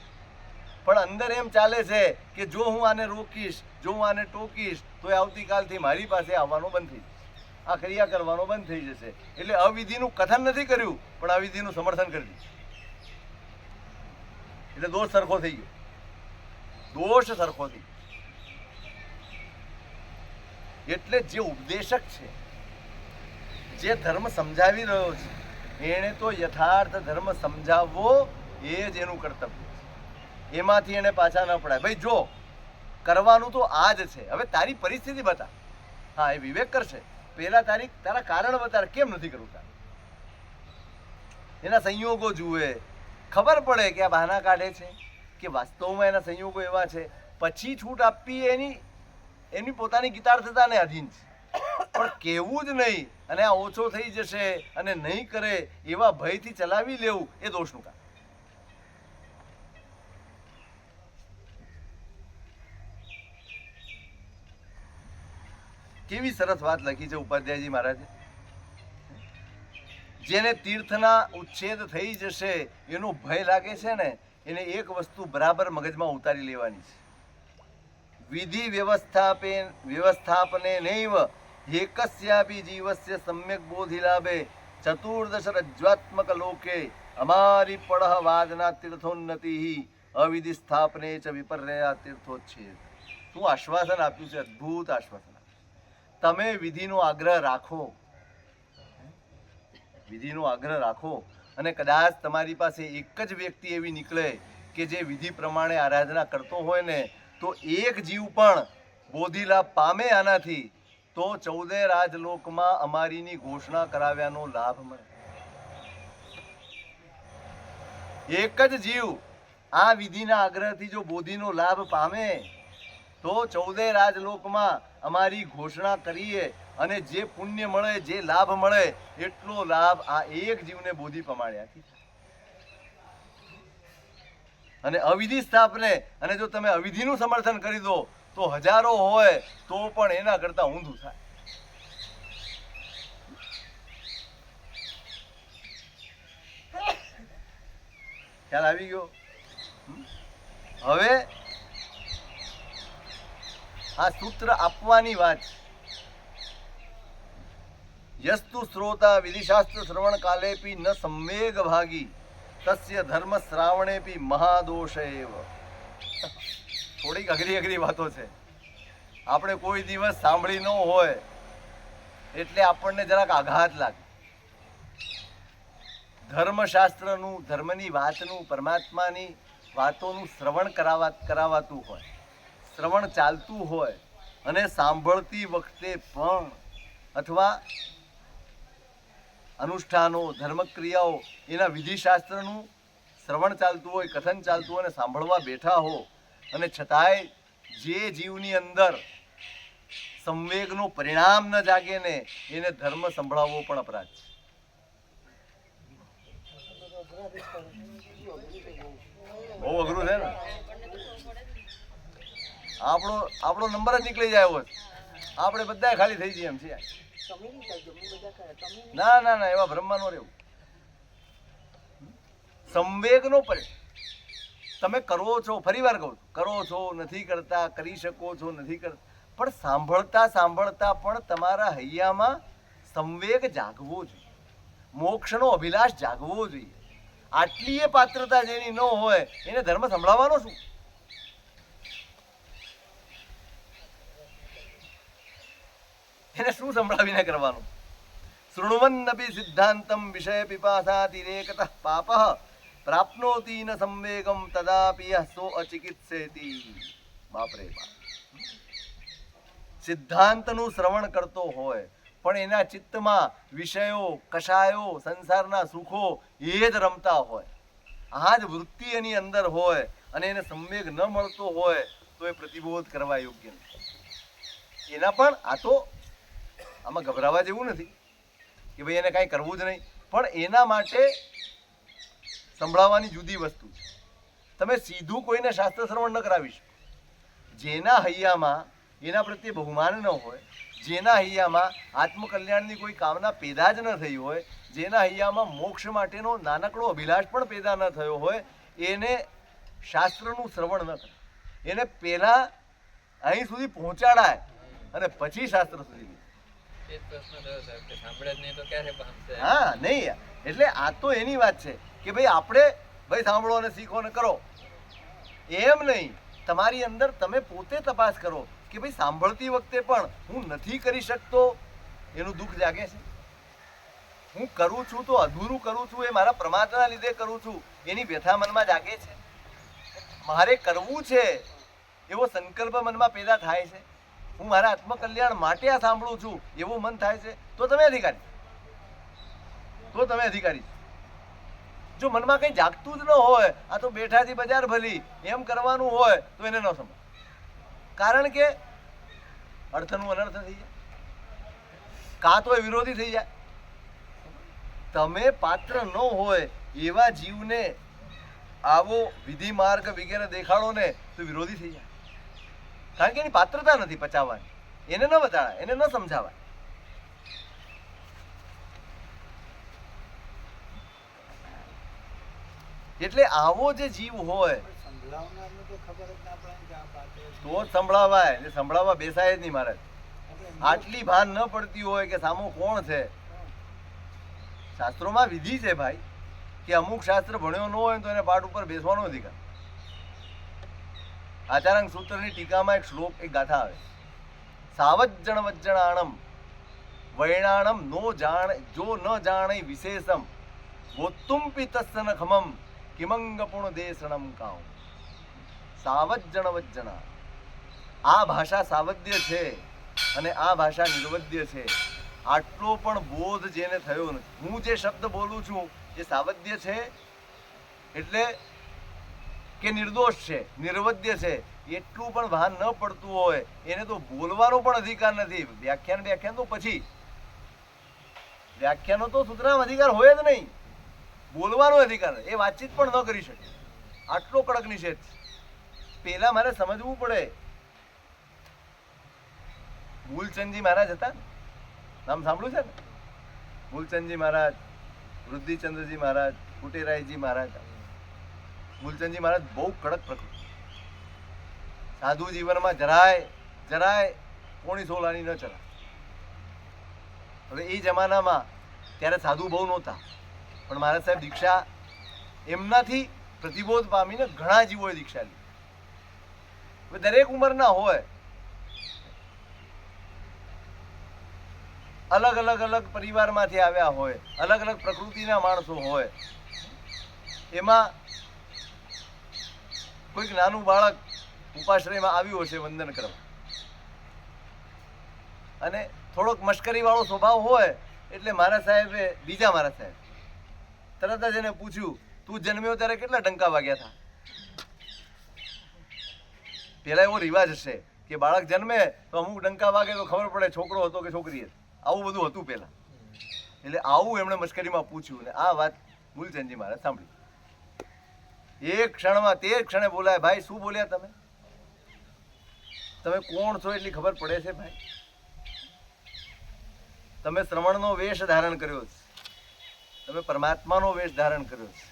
પણ અંદર એમ ચાલે છે કે જો હું આને રોકીશ, જો હું આને ટોકીશ તો એ આવતીકાલથી મારી પાસે આવવાનો બંધ થઈ જશે, આ ક્રિયા કરવાનો બંધ થઈ જશે. એટલે અવિધિનું કથન નથી કર્યું પણ અવિધિનું સમર્થન કરી દીધું. એટલે દોષ સરખો થઈ ગયો. દોષ સરખો થઈ ગયો. એટલે જે ઉપદેશક છે, જે ધર્મ સમજાવી રહ્યો છે, એણે તો યથાર્થ ધર્મ સમજાવવો એ જ એનું કર્તવ્ય છે. એમાંથી એને પાછા ન પડાય. ભાઈ જો કરવાનું તો આ જ છે, હવે તારી પરિસ્થિતિ બતા. હા, એ વિવેક કરશે. પહેલા તારા કારણ બતા, કેમ નથી કરવું તારે. એના સંયોગો જુએ, ખબર પડે કે આ બહાના કાઢે છે કે વાસ્તવમાં એના સંયોગો એવા છે. પછી છૂટ આપવી એની પોતાની ગીતાર્થતાને અધીન છે. પણ કેવું જ નહીં અને આ ઓછો થઈ જશે અને નહીં કરે એવા ભયથી ચલાવી લેવું એ દોષનું કામ. કેવી સરસ વાત લખી છે ઉપાધ્યાયજી મહારાજે. જેને તીર્થના ઉચ્છેદ થઈ જશે એનો ભય લાગે છે ને, એને એક વસ્તુ બરાબર મગજમાં ઉતારી લેવાની છે. વિધિ વ્યવસ્થાપને નૈવ એકસ્યાપી જીવસ્ય સમ્યક બોધિ લાભે ચતુર્દશ રજ્વાત્મક લોકે અમારી પડહ વાદના તીર્થોન્નતિ અવિધિ સ્થાપને ચ વિપર્યા તીર્થોચ્છેદ. તું આશ્વાસન આપ્યું છે, અદ્ભુત આશ્વાસન. તમે વિધિનો આગ્રહ રાખો, વિધિનો આગ્રહ રાખો અને કદાચ તમારી પાસે એક જ વ્યક્તિ એવી નીકળે કે જે વિધિ પ્રમાણે આરાધના કરતો હોય ને, તો એક જીવ પણ બોધિ લાભ પામે આનાથી, તો 14 રાજલોકમાં અમારીની ઘોષણા કરાવ્યાનો લાભ મળે. એક જ જીવ આ વિધિના આગ્રહથી જો બોધિનો લાભ પામે તો 14 રાજલોકમાં અમારી ઘોષણા કરીએ અને જે પુણ્ય મળે, જે લાભ મળે, એટલો લાભ આ એક જીવને બોધિ પમાડ્યાથી. અને અવિધિ સ્થાપને, અને જો તમે અવિધિનું સમર્થન કરી દો તો હજારો હોય તો પણ એના કરતા ઊંધું થાય. ખ્યાલ આવી ગયો? હવે આ સૂત્ર આપવાની વાત. યસ્તુ શ્રોતા વિધિશાસ્ત્ર શ્રવણ કાલેપી ન સંવેગ ભાગી તસ્ય ધર્મ શ્રાવણેપી મહાદોષ એવ. થોડીક અઘરી વાતો છે. આપણે કોઈ દિવસ સાંભળી ન હોય એટલે આપણને જરાક આઘાત લાગે. ધર્મશાસ્ત્રનું, ધર્મની વાતનું, પરમાત્માની વાતોનું શ્રવણ કરાવાતું હોય, શ્રવણ ચાલતું હોય અને સાંભળતી વખતે પણ અથવા અનુષ્ઠાનો, ધર્મક્રિયાઓ, એના વિધિશાસ્ત્રનું શ્રવણ ચાલતું હોય, કથન ચાલતું હોય અને સાંભળવા બેઠા હો અને છતાંય જે જીવની અંદર સંવેગનું પરિણામ ન જાગે ને, એને ધર્મ સંભળાવવો પણ અપરાધ છે. બહુ અઘરું છે ને. આપણો નંબર જ નીકળી જાય હોય, આપણે બધા ખાલી થઈ જઈએ એમ છે. ના, એવા ભ્રમમાં ન રહેવું. સંવેગનો તમે કરો છો, ફરી વાર કહું છું, કરો છો, નથી કરતા, કરી શકો છો, નથી કરતા, પણ સાંભળતા સાંભળતા પણ તમારા હૈયામાં સંવેગ જાગવો જોઈએ, મોક્ષનો અભિલાષ જાગવો જોઈએ. આટલી એ પાત્રતા જેની ન હોય એને ધર્મ સંભળાવવાનો શું? એને શું સંભળાવીને કરવાનું? શૃણવન્નપી સિદ્ધાંતમ વિષય પિપાસાતિરેકતઃ પાપઃ પ્રાપ્નોતિ ન સંવેગમ તદાપિ યઃ સો અચિકિત્સેતિ. બાપ રે બાપ. સિદ્ધાંતનું શ્રવણ કરતો હોય પણ એના ચિત્તમાં વિષયો, કષાયો, સંસારના સુખો એ જ રમતા હોય, આ જ વૃત્તિ એની અંદર હોય અને એને સંવેગ ન મળતો હોય તો એ પ્રતિબોધ કરવા યોગ્ય નથી. એના પણ આ તો આમાં ગભરાવા જેવું નથી કે ભાઈ એને કાંઈ કરવું જ નહીં, પણ એના માટે સંભળાવવાની જુદી વસ્તુ છે. તમે સીધું કોઈને શાસ્ત્ર શ્રવણ ન કરાવી શકો. જેના હૈયામાં એના પ્રત્યે બહુમાન ન હોય, જેના હૈયામાં આત્મકલ્યાણની કોઈ કામના પેદા જ ન થઈ હોય, જેના હૈયામાં મોક્ષ માટેનો નાનકડો અભિલાષ પણ પેદા ન થયો હોય, એને શાસ્ત્રનું શ્રવણ ન કરે. એને પહેલા અહીં સુધી પહોંચાડાય અને પછી શાસ્ત્ર સુધી. હા નહીં, એટલે આ તો એની વાત છે કે ભાઈ આપણે ભાઈ સાંભળો અને શીખો ને કરો, એમ નહીં. તમારી અંદર તમે પોતે તપાસ કરો કે ભાઈ સાંભળતી વખતે પણ હું નથી કરી શકતો એનું દુઃખ જાગે છે, હું કરું છું તો અધૂરું કરું છું, એ મારા પ્રમાદના લીધે કરું છું એની વ્યથા મનમાં જાગે છે, મારે કરવું છે એવો સંકલ્પ મનમાં પેદા થાય છે, હું મારા આત્મકલ્યાણ માટે આ સાંભળું છું એવું મન થાય છે, તો તમે અધિકારી. જો મનમાં કંઈ જાગતું જ ન હોય, આ તો બેઠાથી બજાર ભલી એમ કરવાનું હોય તો એને ન સમજ. કારણ કે અર્થનું અનર્થ થઈ જાય, કાં તો એ વિરોધી થઈ જાય. તમે પાત્ર ન હોય એવા જીવને આવો વિધિ માર્ગ વગેરે દેખાડો ને તો વિરોધી થઈ જાય. કારણ કે એની પાત્રતા નથી પચાવવાની, એને ન બતાડાય, એને ન સમજાવાય. એટલે આવો જે જીવ હોય તો જ સંભળાવાય, ને સંભળાવવા બેસાય જ નહીં મહારાજ. આટલી ભાન ન પડતી હોય કે સામો કોણ છે. શાસ્ત્રોમાં વિધિ છે ભાઈ કે અમુક શાસ્ત્ર ભણ્યો ન હોય તો એને પાઠ ઉપર બેસવાનો અધિકાર. આચાર્ય સૂત્રની ટીકામાં એક શ્લોક, એક ગાથા આવે, સાવજ્જણ વજ્જણાણમ વૈણાણમ નો જાણ જો ન જાણે વિશેષમ ગોતુંપી તસ્સન ખમમ કિમંગ પુણ દેશણમ કામ. સાવજ્જણ વજ્જણા, આ ભાષા સાવદ્ય છે અને આ ભાષા નિર્વદ્ય છે. આટલો પણ બોધ જેને થયો નથી, હું જે શબ્દ બોલું છું એ સાવદ્ય છે એટલે કે નિર્દોષ છે, નિર્વદ્ય છે, એટલું પણ ભાન ન પડતું હોય એને તો બોલવાનો પણ અધિકાર નથી. વ્યાખ્યાન તો પછી, વ્યાખ્યાનો તો સૂત્રમાં અધિકાર હોય જ નહીં, બોલવાનો અધિકાર, એ વાતચીત પણ ન કરી શકે. આટલો કડક નિષેધ છે. પેલા મારે સમજવું પડે. મૂલચંદજી મહારાજ હતા, નામ સાંભળ્યું છે ને? મૂલચંદજી મહારાજ, વૃદ્ધિચંદ્રજી મહારાજ, કુટેરાયજી મહારાજ. મૂલચંદજી મહારાજ બહુ કડક પ્રકૃતિ, સાધુ જીવનમાં જરાય કોણી સોલાની ન ચલા. હવે એ જમાનામાં ત્યારે સાધુ બહુ નહોતા, પણ મહારાજ સાહેબ દીક્ષા એમનાથી પ્રતિબોધ પામીને ઘણા જીવોએ દીક્ષા લીધી. હવે દરેક ઉંમરના હોય, અલગ અલગ પરિવારમાંથી આવ્યા હોય, અલગ અલગ પ્રકૃતિના માણસો હોય. એમાં કોઈક નાનું બાળક ઉપાશ્રયમાં આવ્યું હશે વંદન કરવા અને થોડોક મશ્કરી વાળો સ્વભાવ હોય એટલે મારા સાહેબે, બીજા મારા સાહેબ તરત જ એને પૂછ્યું, તું જન્મ્યો ત્યારે કેટલા ડંકા વાગ્યા હતા? પેલા એવો રિવાજ હશે કે બાળક જન્મે તો અમુક ડંકા વાગે તો ખબર પડે છોકરો હતો કે છોકરી હતી. આવું બધું હતું પેલા. એટલે આવું એમણે મશ્કરીમાં પૂછ્યું ને આ વાત મૂલચંદજી મહારાજ સાંભળી. એક ક્ષણમાં, તે ક્ષણે બોલાય, ભાઈ શું બોલ્યા તમે? તમે કોણ છો એટલી ખબર પડે છે ભાઈ? તમે શ્રવણનો વેશ ધારણ કર્યો છે, તમે પરમાત્માનો વેશ ધારણ કર્યો છે,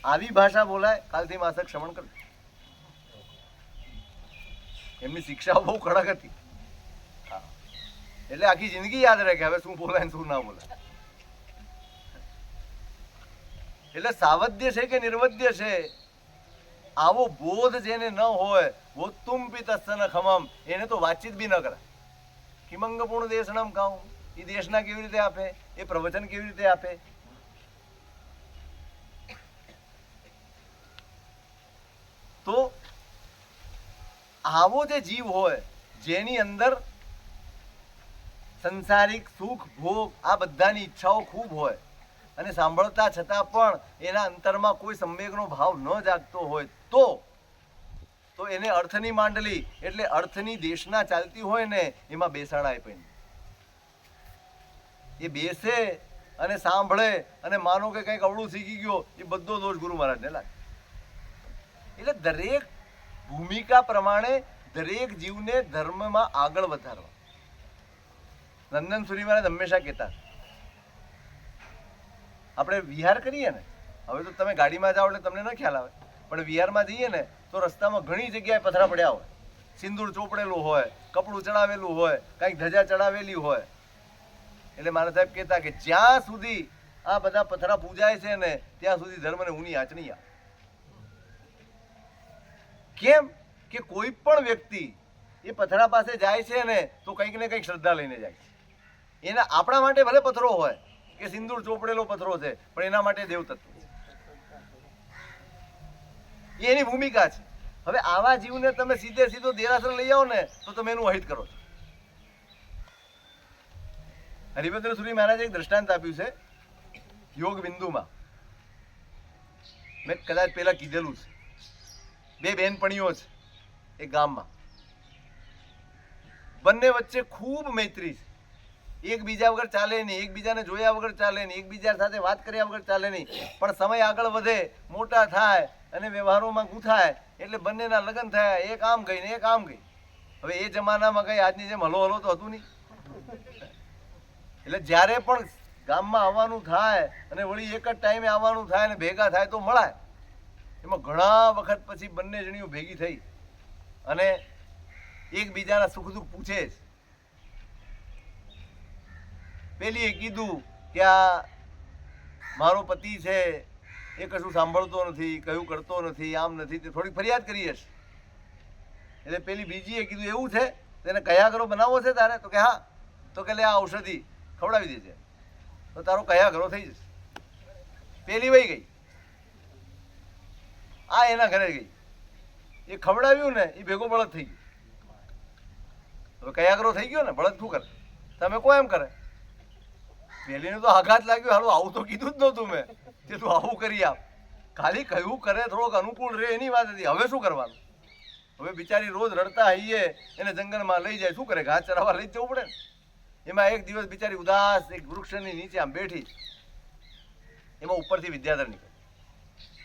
આવી ભાષા બોલાય, કાલથી માસક ક્ષમણ કરજો. એમની શિક્ષાઓ બહુ કડક હતી. હા. એટલે આખી જિંદગી યાદ રહે કે હવે શું બોલાય ને શું ના બોલાય. એટલે સાવધ્ય છે કે નિર્વધ્ય છે, આવો બોધ જેને ન હોય, બોધતુમ પિતસ્સન ખમમ, એને તો વાતચીત બી ન કરાય. કિમંગપૂર્ણ દેશનમ ખાઉં, એ દેશના કેવી રીતે આપે, એ પ્રવચન કેવી રીતે આપે. તો આવો જે જીવ હોય જેની અંદર સંસારિક સુખ ભોગ આ બધાની ઈચ્છાઓ ખૂબ હોય અને સાંભળતા છતાં પણ એના અંતરમાં કોઈ સંવેગનો ભાવ ન જાગતો હોય, તો એને અર્થની માંડલી એટલે અર્થની દેશના ચાલતી હોય ને એમાં બેસાડાય પણ એ બેસે અને સાંભળે અને માનો કે કંઈક અવળું શીખી ગયો, એ બધો દોષ ગુરુ મહારાજને લાગે. એટલે દરેક ભૂમિકા પ્રમાણે દરેક જીવને ધર્મમાં આગળ વધારવા. નંદન સુરી મહારાજ હંમેશા કહેતા, આપણે વિહાર કરીએ ને, હવે તો તમે ગાડીમાં જાઓ એટલે તમને ન ખ્યાલ આવે, પણ વિહારમાં જઈએ ને તો રસ્તામાં ઘણી જગ્યાએ પથરા પડ્યા હોય, સિંદૂર ચોપડેલું હોય, કપડું ચડાવેલું હોય, કંઈક ધજા ચડાવેલી હોય. એટલે મારા સાહેબ કહેતા કે જ્યાં સુધી આ બધા પથરા પૂજાય છે ને ત્યાં સુધી ધર્મને ઊની આંચ નહીં આવે. કેમ કે કોઈ પણ વ્યક્તિ એ પથરા પાસે જાય છે ને તો કંઈક ને કંઈક શ્રદ્ધા લઈને જાય છે. એના આપણા માટે ભલે પથરો હોય કે સિંદૂર ચોપડેલો પથરો છે, પણ એના માટે દેવતત્વ છે, એ એની ભૂમિકા છે. હવે આવા જીવને તમે સીધે સીધો દેરાસર લઈ આવો ને તો તમે એનું અહિત કરો છો. હરિભદ્ર સુરી મહારાજે એક દ્રષ્ટાંત આપ્યું છે યોગ બિંદુમાં. મેં કદાચ પેલા કીધેલું છે. બે બહેનપણીઓ છે એક ગામમાં, બંને વચ્ચે ખૂબ મૈત્રી છે, એકબીજા વગર ચાલે નહીં, એકબીજાને જોયા વગર ચાલે નહીં, એકબીજા સાથે વાત કર્યા વગર ચાલે નહીં. પણ સમય આગળ વધે, મોટા થાય અને વ્યવહારોમાં ગૂંથાય એટલે બંનેના લગ્ન થયા. એક આમ ગઈ ને એક આમ ગઈ. હવે એ જમાનામાં કઈ આજની જેમ હલો હલો તો હતું નહીં. એટલે જ્યારે પણ ગામમાં આવવાનું થાય અને વળી એક જ ટાઈમે આવવાનું થાય અને ભેગા થાય તો મળાય. એમાં ઘણા વખત પછી બંને જણીઓ ભેગી થઈ અને એકબીજાના સુખ દુઃખ પૂછે છે. પેલીએ કીધું કે આ મારો પતિ છે એ કશું સાંભળતો નથી, કયું કરતો નથી, આમ નથી, તે થોડીક ફરિયાદ કરી હશે. એટલે પેલી બીજીએ કીધું એવું છે તેને કયા ઘરો બનાવવો છે તારે? તો કે હા. તો કે લે આ ઔષધિ ખવડાવી દેજે તો તારો કયા ઘરો થઈ જશે. પેલી વહી ગઈ, આ એના ઘરે ગઈ, એ ખવડાવ્યું ને એ ભેગો બળદ થઈ ગયો. હવે કયા ઘરો થઈ ગયો ને, બળદ શું કરે? તમે કો એમ કરે. પેલીને તો આઘાત લાગ્યો, હાલો આવું તો કીધું જ નહોતું મેં કે તું આવું કરી આપ. ખાલી કયું કરે થોડોક અનુકૂળ રહે એની વાત હતી. હવે શું કરવાનું? હવે બિચારી રોજ રડતા હઈએ એને જંગલમાં લઈ જાય, શું કરે? ઘાસ ચરાવવા લઈ જવું પડે ને. એમાં એક દિવસ બિચારી ઉદાસ એક વૃક્ષની નીચે આમ બેઠી, એમાં ઉપરથી વિદ્યાધર નીકળે.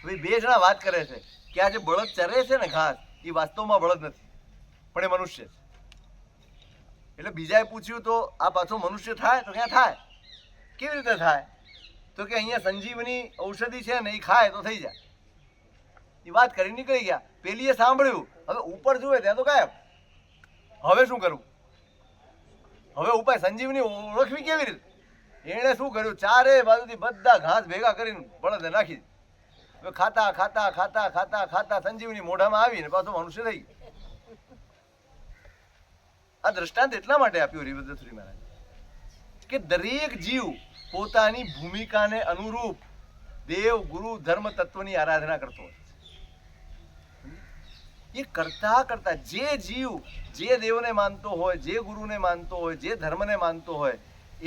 હવે બે જણા વાત કરે છે કે આ જે બળદ ચરે છે ને ઘાસ, એ વાસ્તવમાં બળદ નથી પણ એ મનુષ્ય છે. એટલે બીજાએ પૂછ્યું તો આ પાછો મનુષ્ય થાય? તો ક્યાં થાય? કેવી રીતે થાય? તો કે અહીંયા સંજીવની ઔષધિ છે ને એ ખાય તો થઈ જાય. એ વાત કરી નીકળી ગયા. પેલીએ સાંભળ્યું, હવે ઉપર જુએ ત્યાં તો ગાયબ. હવે શું કરવું? હવે ઉપાય સંજીવની ઓળખવી કેવી રીતે? એણે શું કર્યું, ચારે બાજુથી બધા ઘાસ ભેગા કરીને બળદને નાખી દીધું. હવે ખાતા ખાતા ખાતા ખાતા ખાતા સંજીવની મોઢામાં આવીને પાછો મનુષ્ય થઈ ગયો. આ દ્રષ્ટાંત એટલા માટે આપ્યું હરિભદ્ર સુરી મહારાજ કે દરેક જીવ પોતાની ભૂમિકાને અનુરૂપ દેવ ગુરુ ધર્મ તત્વની આરાધના કરતો હોય. એ કરતા કરતા જે જીવ જે દેવને માનતો હોય, જે ગુરુને માનતો હોય, જે ધર્મને માનતો હોય,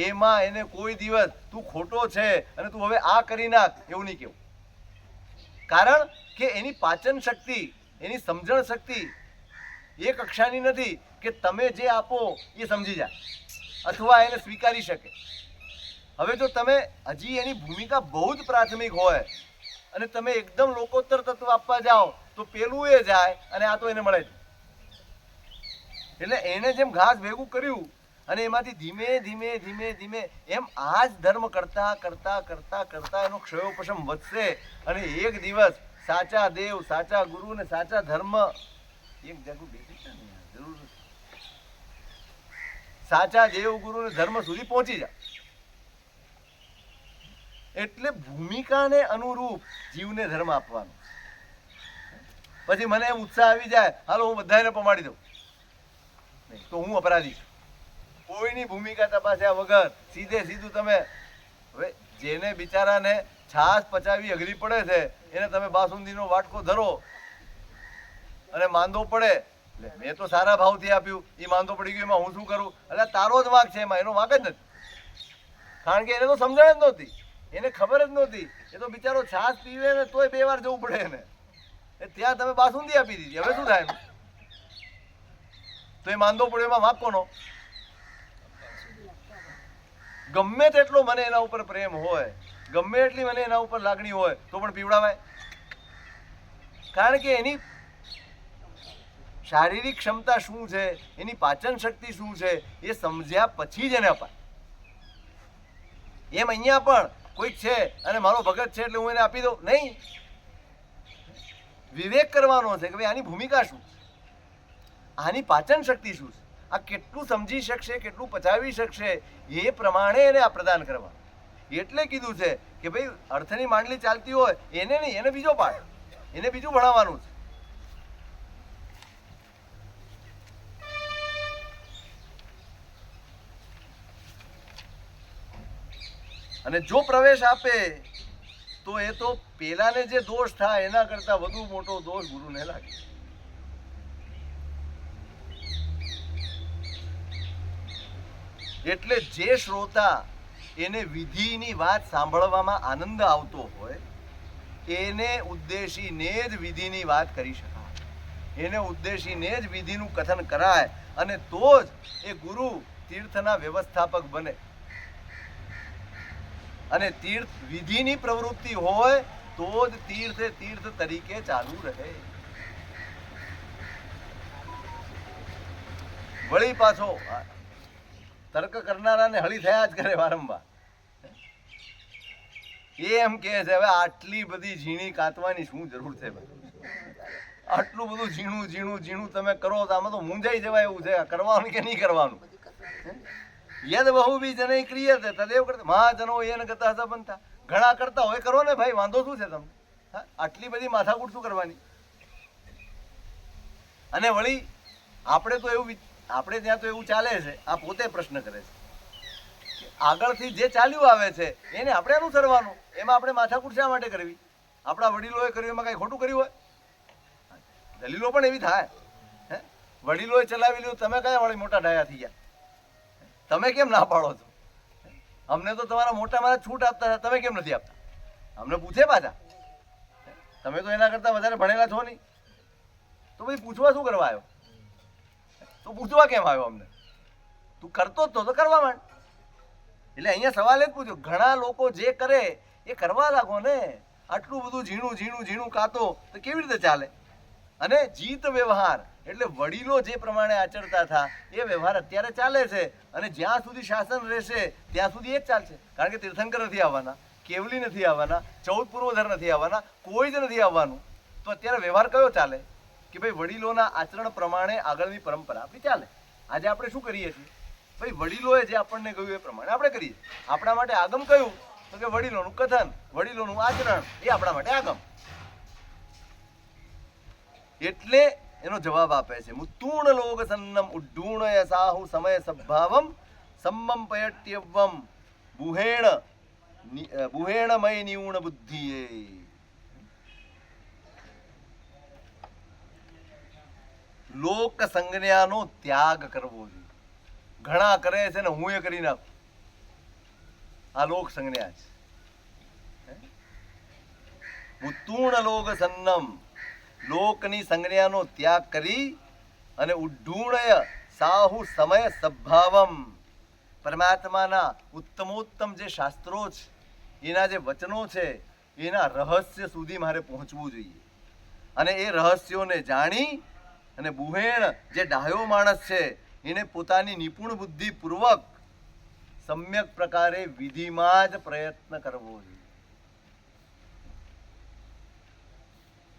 એમાં એને કોઈ દિવસ તું ખોટો છે અને તું હવે આ કરી નાખ એવું નહીં કેવું. કારણ કે એની પાચન શક્તિ, એની સમજણ શક્તિ એ કક્ષાની નથી કે તમે જે આપો એ સમજી જાય અથવા એને સ્વીકારી શકે. હવે જો તમે હજી એની ભૂમિકા બહુ જ પ્રાથમિક હોય અને તમે એકદમ લોકોત્તર તત્વ આપવા જાઓ તો પેલું એ જાય અને આ તો એને મળે છે. એટલે એને જેમ ઘાસ ભેગું કર્યું અને એમાંથી ધીમે ધીમે ધીમે ધીમે એમ આ જ ધર્મ કરતા કરતા કરતા કરતા એનો ક્ષયોપશમ વધશે અને એક દિવસ સાચા દેવ, સાચા ગુરુ અને સાચા ધર્મ એક જગ્યા બેસી જાય ને યાર, જરૂર નથી. સાચા દેવ, ગુરુ અને ધર્મ સુધી પહોંચી જાય. એટલે ભૂમિકાને અનુરૂપ જીવને ધર્મ આપવાનો. પછી મને એમ ઉત્સાહ આવી જાય, હાલો હું બધાને પમાડી દઉં, નહીં તો હું અપરાધી છું. કોઈની ભૂમિકા તપાસ્યા વગર સીધે સીધું તમે, હવે જેને બિચારાને છાશ પચાવી અઘરી પડે છે એને તમે બાસુંદીનો વાટકો ધરો અને માંદો પડે, એટલે મેં તો સારા ભાવથી આપ્યું, એ માંદો પડી ગયો, એમાં હું શું કરું? એટલે તારો જ વાંક છે, એમાં એનો વાંક જ નથી. કારણ કે એને તો સમજણ જ નહોતી, એને ખબર જ નહોતી. એ તો બિચારો છાશ પીવે ને તોય 2 વાર જવું પડે એને. ત્યાં તમે બાસુંદી આપી દીધી, હવે શું થાય એનું? તો એ માંદો પડ્યો, એમાં વાંક કોનો? ગમે તેટલો મને એના ઉપર પ્રેમ હોય, ગમે એટલી મને એના ઉપર લાગણી હોય, તો પણ પીવડાવાય. કારણ કે એની શારીરિક ક્ષમતા શું છે, એની પાચન શક્તિ શું છે, એ સમજ્યા પછી જ એને અપાય. એમ અહીંયા પણ કોઈક છે અને મારો ભગત છે એટલે હું એને આપી દઉં, નહીં. વિવેક કરવાનો છે કે ભાઈ આની ભૂમિકા શું, આની પાચન શક્તિ શું છે, આ કેટલું સમજી શકશે, કેટલું પચાવી શકશે, એ પ્રમાણે એને આ પ્રદાન કરવા. એટલે કીધું છે કે ભાઈ અર્થની માંડલી ચાલતી હોય એને નહીં, એને બીજો પાઠ, એને બીજું ભણાવવાનું છે. અને જો પ્રવેશ આપે તો એ તો પેલાને જે દોષ થાય એના કરતા વધુ મોટો દોષ ગુરુને લાગે. એટલે જે શ્રોતા એને વિધિની વાત સાંભળવામાં આનંદ આવતો હોય એને ઉદ્દેશીને જ વિધિની વાત કરી શકાય, એને ઉદ્દેશીને જ વિધિનું કથન કરાય અને તો જ એ ગુરુ તીર્થના વ્યવસ્થાપક બને. અને તીર્થ વિધિની પ્રવૃત્તિ હોય તો જ તીર્થ તરીકે ચાલુ રહે. વળી પાછો તર્ક કરનારાને હળી થયા જ કરે વારંવાર. એ એમ કહે છે હવે આટલી બધી ઝીણી કાતવાની શું જરૂર છે? આટલું બધું ઝીણું ઝીણું ઝીણું તમે કરો તો આમાં તો મૂંઝાઈ જવાય એવું છે, કરવાનું કે નહીં કરવાનું. યદ બહુભી જનૈ ક્રિયતે તદેવ કરતે મહાજનો યેન ગતઃ બનતા. ઘણા કરતા હોય કરો ને ભાઈ, વાંધો શું છે તમને? આટલી બધી માથાકૂટ શું કરવાની? અને વળી આપણે ત્યાં તો એવું ચાલે છે, આ પોતે પ્રશ્ન કરે છે કે આગળથી જે ચાલ્યું આવે છે એને આપણે અનુસરવાનું, એમાં આપણે માથાકૂટ શા માટે કરવી? આપણા વડીલોએ કર્યું એમાં કઈ ખોટું કર્યું હોય? દલીલો પણ એવી થાય, વડીલોએ ચલાવી લીધું, તમે કયા વળી મોટા ડાયા થઈ ગયા, તમે કેમ ના પાડો છો? અમને તો તમારા મોટા મારા છૂટ આપતા હતા, તમે કેમ નથી આપતા? અમને પૂછે પાછા, તમે તો એના કરતા વધારે ભણેલા છો નહીં, તો ભાઈ પૂછવા શું કરવા આવ્યો? તો પૂછવા કેમ આવ્યો અમને? તું કરતો જ તો કરવા માંડ. એટલે અહીંયા સવાલ જ પૂછ્યો, ઘણા લોકો જે કરે એ કરવા લાગો ને. આટલું બધું ઝીણું ઝીણું ઝીણું કાતો તો કેવી રીતે ચાલે? અને જીત વ્યવહાર એટલે વડીલો જે પ્રમાણે આચરતા હતા એ વ્યવહાર અત્યારે ચાલે છે. અને જ્યાં સુધી શાસન રહેશે ત્યાં સુધી એ જ ચાલશે. કારણ કે તીર્થંકર નથી આવવાના, કેવલી નથી આવવાના, 14 પૂર્વધર નથી આવવાના, કોઈ જ નથી આવવાનું. તો અત્યારે વ્યવહાર કયો ચાલે? કે ભાઈ વડીલોના આચરણ પ્રમાણે આગળની પરંપરા આપણી ચાલે. આજે આપણે શું કરીએ છીએ? ભાઈ વડીલોએ જે આપણને કહ્યું એ પ્રમાણે આપણે કરીએ. આપણા માટે આગમ કયું? તો કે વડીલોનું કથન, વડીલોનું આચરણ એ આપણા માટે આગમ. એટલે એનો જવાબ આપે છે મુત્તુણ લોક સન્નમ ઉડ્ડૂણય સાહુ સમય સભાવમ સમ્મમ પયટ્યવમ બુહેણમય નિઉણ બુદ્ધિએ. લોક સંજ્ઞાનો ત્યાગ કરવો જોઈએ. ઘણા કરે છે ને હું એ કરી નાખું, આ લોક સંજ્ઞા છે. મુત્તુણ લોક સન્નમ, લોકની સંજ્ઞાનો ત્યાગ કરી અને ઉડ્ડૂણય સાહુ સમય સભાવમ, પરમાત્માના ઉત્તમોત્તમ જે શાસ્ત્રો છે, એના જે વચનો છે, એના રહસ્ય સુધી મારે પહોંચવું જોઈએ. અને એ રહસ્યોને જાણી અને બુહેણ જે ડાહ્યો માણસ છે એને પોતાની નિપુણ બુદ્ધિ પૂર્વક સમ્યક પ્રકારે વિધિમાં જ પ્રયત્ન કરવો જોઈએ.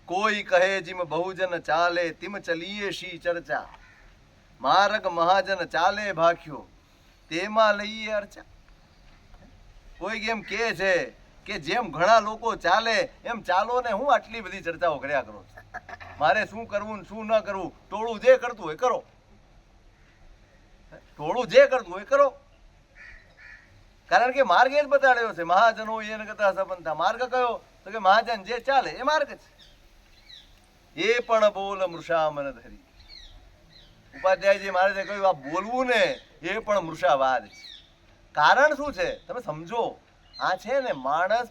કોઈ કહે જીમ બહુજન ચાલે તિમ ચલીએ શી ચર્ચા, માર્ગ મહાજન ચાલે ભાખ્યો તેમાં લઈએ અર્ચા. કોઈ એમ કહે છે કે જેમ ઘણા લોકો ચાલે એમ ચાલો ને હું આટલી બધી ચર્ચાઓ કર્યા કરો છો. મારે શું કરવું ને શું ન કરવું, ટોળું જે કરતું હોય કરો, ટોળું જે કરતું હોય કરો. કારણ કે માર્ગ એ જ બતાડ્યો છે, મહાજનો એને કથા સપંથા. માર્ગ કયો? તો કે મહાજન જે ચાલે એ માર્ગ છે. એ પણ બોલ મૃષા મન ધરી. ઉપાધ્યાયજી મહારાજે કહ્યું આ બોલવું ને એ પણ મૃષાવાદ છે. કારણ શું છે તમે સમજો. આ છે ને માણસ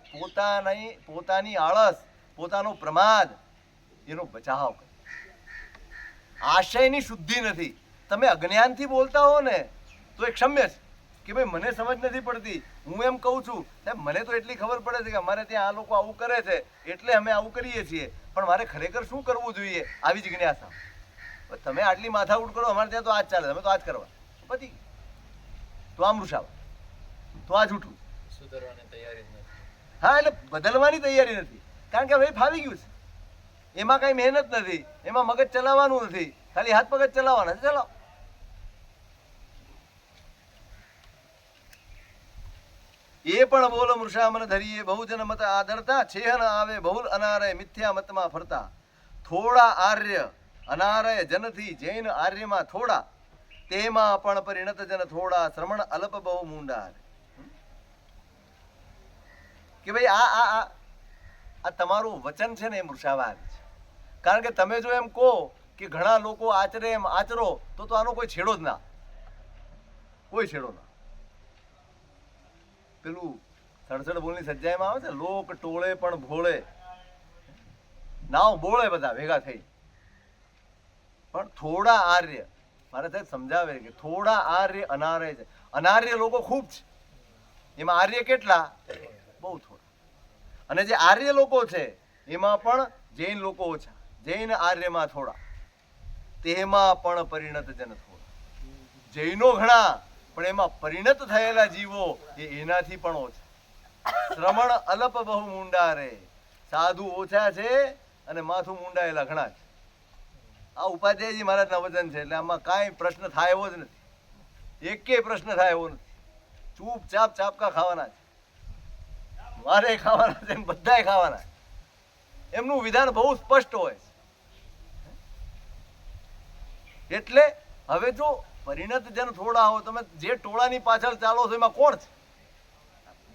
પોતાની આળસ, પોતાનો પ્રમાદ, એનો બચાવ કરે. આશયની શુદ્ધિ નથી. તમે અજ્ઞાનથી બોલતા હો ને તો એ ક્ષમ્ય છે કે ભાઈ મને સમજ નથી પડતી, હું એમ કહું છું સાહેબ મને તો એટલી ખબર પડે છે કે અમારે ત્યાં આ લોકો આવું કરે છે એટલે અમે આવું કરીએ છીએ, પણ મારે ખરેખર શું કરવું જોઈએ આવી જિજ્ઞાસા. તમે આટલી માથાકૂટ કરો, અમારે ત્યાં તો આ જ ચાલે, તમે તો આ જ કરવા પતિ, તો આ મૃષાવ, તો આ જૂઠું. સુધારવાની તૈયારી જ નથી. હા, એટલે બદલવાની તૈયારી નથી. કારણ કે હવે ફાવી ગયું છે, એમાં કઈ મહેનત નથી, એમાં મગજ ચલાવવાનું નથી, ખાલી હાથ પગ જ ચલાવવાના છે. ચલાવો. એ પણ બોલ મૃષા મન ધરીએ બહુજન મત આદરતા, છેહન આવે બહુલ અનારય મિથ્યા મતમાં ફરતા. થોડા આર્ય અનારય જનથી જૈન આર્યમાં થોડા, તેમાં પણ પરિણત જન થોડા, શ્રમણ અલ્પ બહુ મૂંડા. કે ભાઈ આ તમારું વચન છે ને એ મૃષાવાદ છે. કારણ કે તમે જો એમ કહો કે ઘણા લોકો આચરે એમ આચરો તો આનો કોઈ છેડો જ ના, કોઈ છેડો ના. પેલું 67 બોલની સજ્જાઈમાં આવે છે, લોક ટોળે પણ ભોળે, નાવ બોળે બધા ભેગા થઈ, પણ થોડા આર્ય, મારે સાહેબ સમજાવે કે થોડા આર્ય અનાર્ય છે. અનાર્ય લોકો ખૂબ છે, એમાં આર્ય કેટલા? બહુ થોડા. અને જે આર્ય લોકો છે એમાં પણ જૈન લોકો ઓછા, જૈન આર્યમાં થોડા, તેમાં પણ પરિણત જન થોડા. જૈનો ઘણા પણ એમાં પરિણત થયેલા જીવો એનાથી પણ ઓછા. શ્રમણ અલ્પ બહુ મૂંડા રે, સાધુ ઓછા છે અને માથું મૂંડાયેલા ઘણા છે. આ ઉપાધ્યાયજી મહારાજના વચન છે, એટલે આમાં કાંઈ પ્રશ્ન થાય એવો જ નથી. એકેય પ્રશ્ન થાય એવો નથી. ચૂપચાપ ચાપકા ખાવાના છે, મારે ખાવાના છે, બધાય ખાવાના છે. એમનું વિધાન બહુ સ્પષ્ટ હોય છે. એટલે હવે જો પરિણત જન થોડા હો, તમે જે ટોળાની પાછળ ચાલો છો એમાં કોણ છે?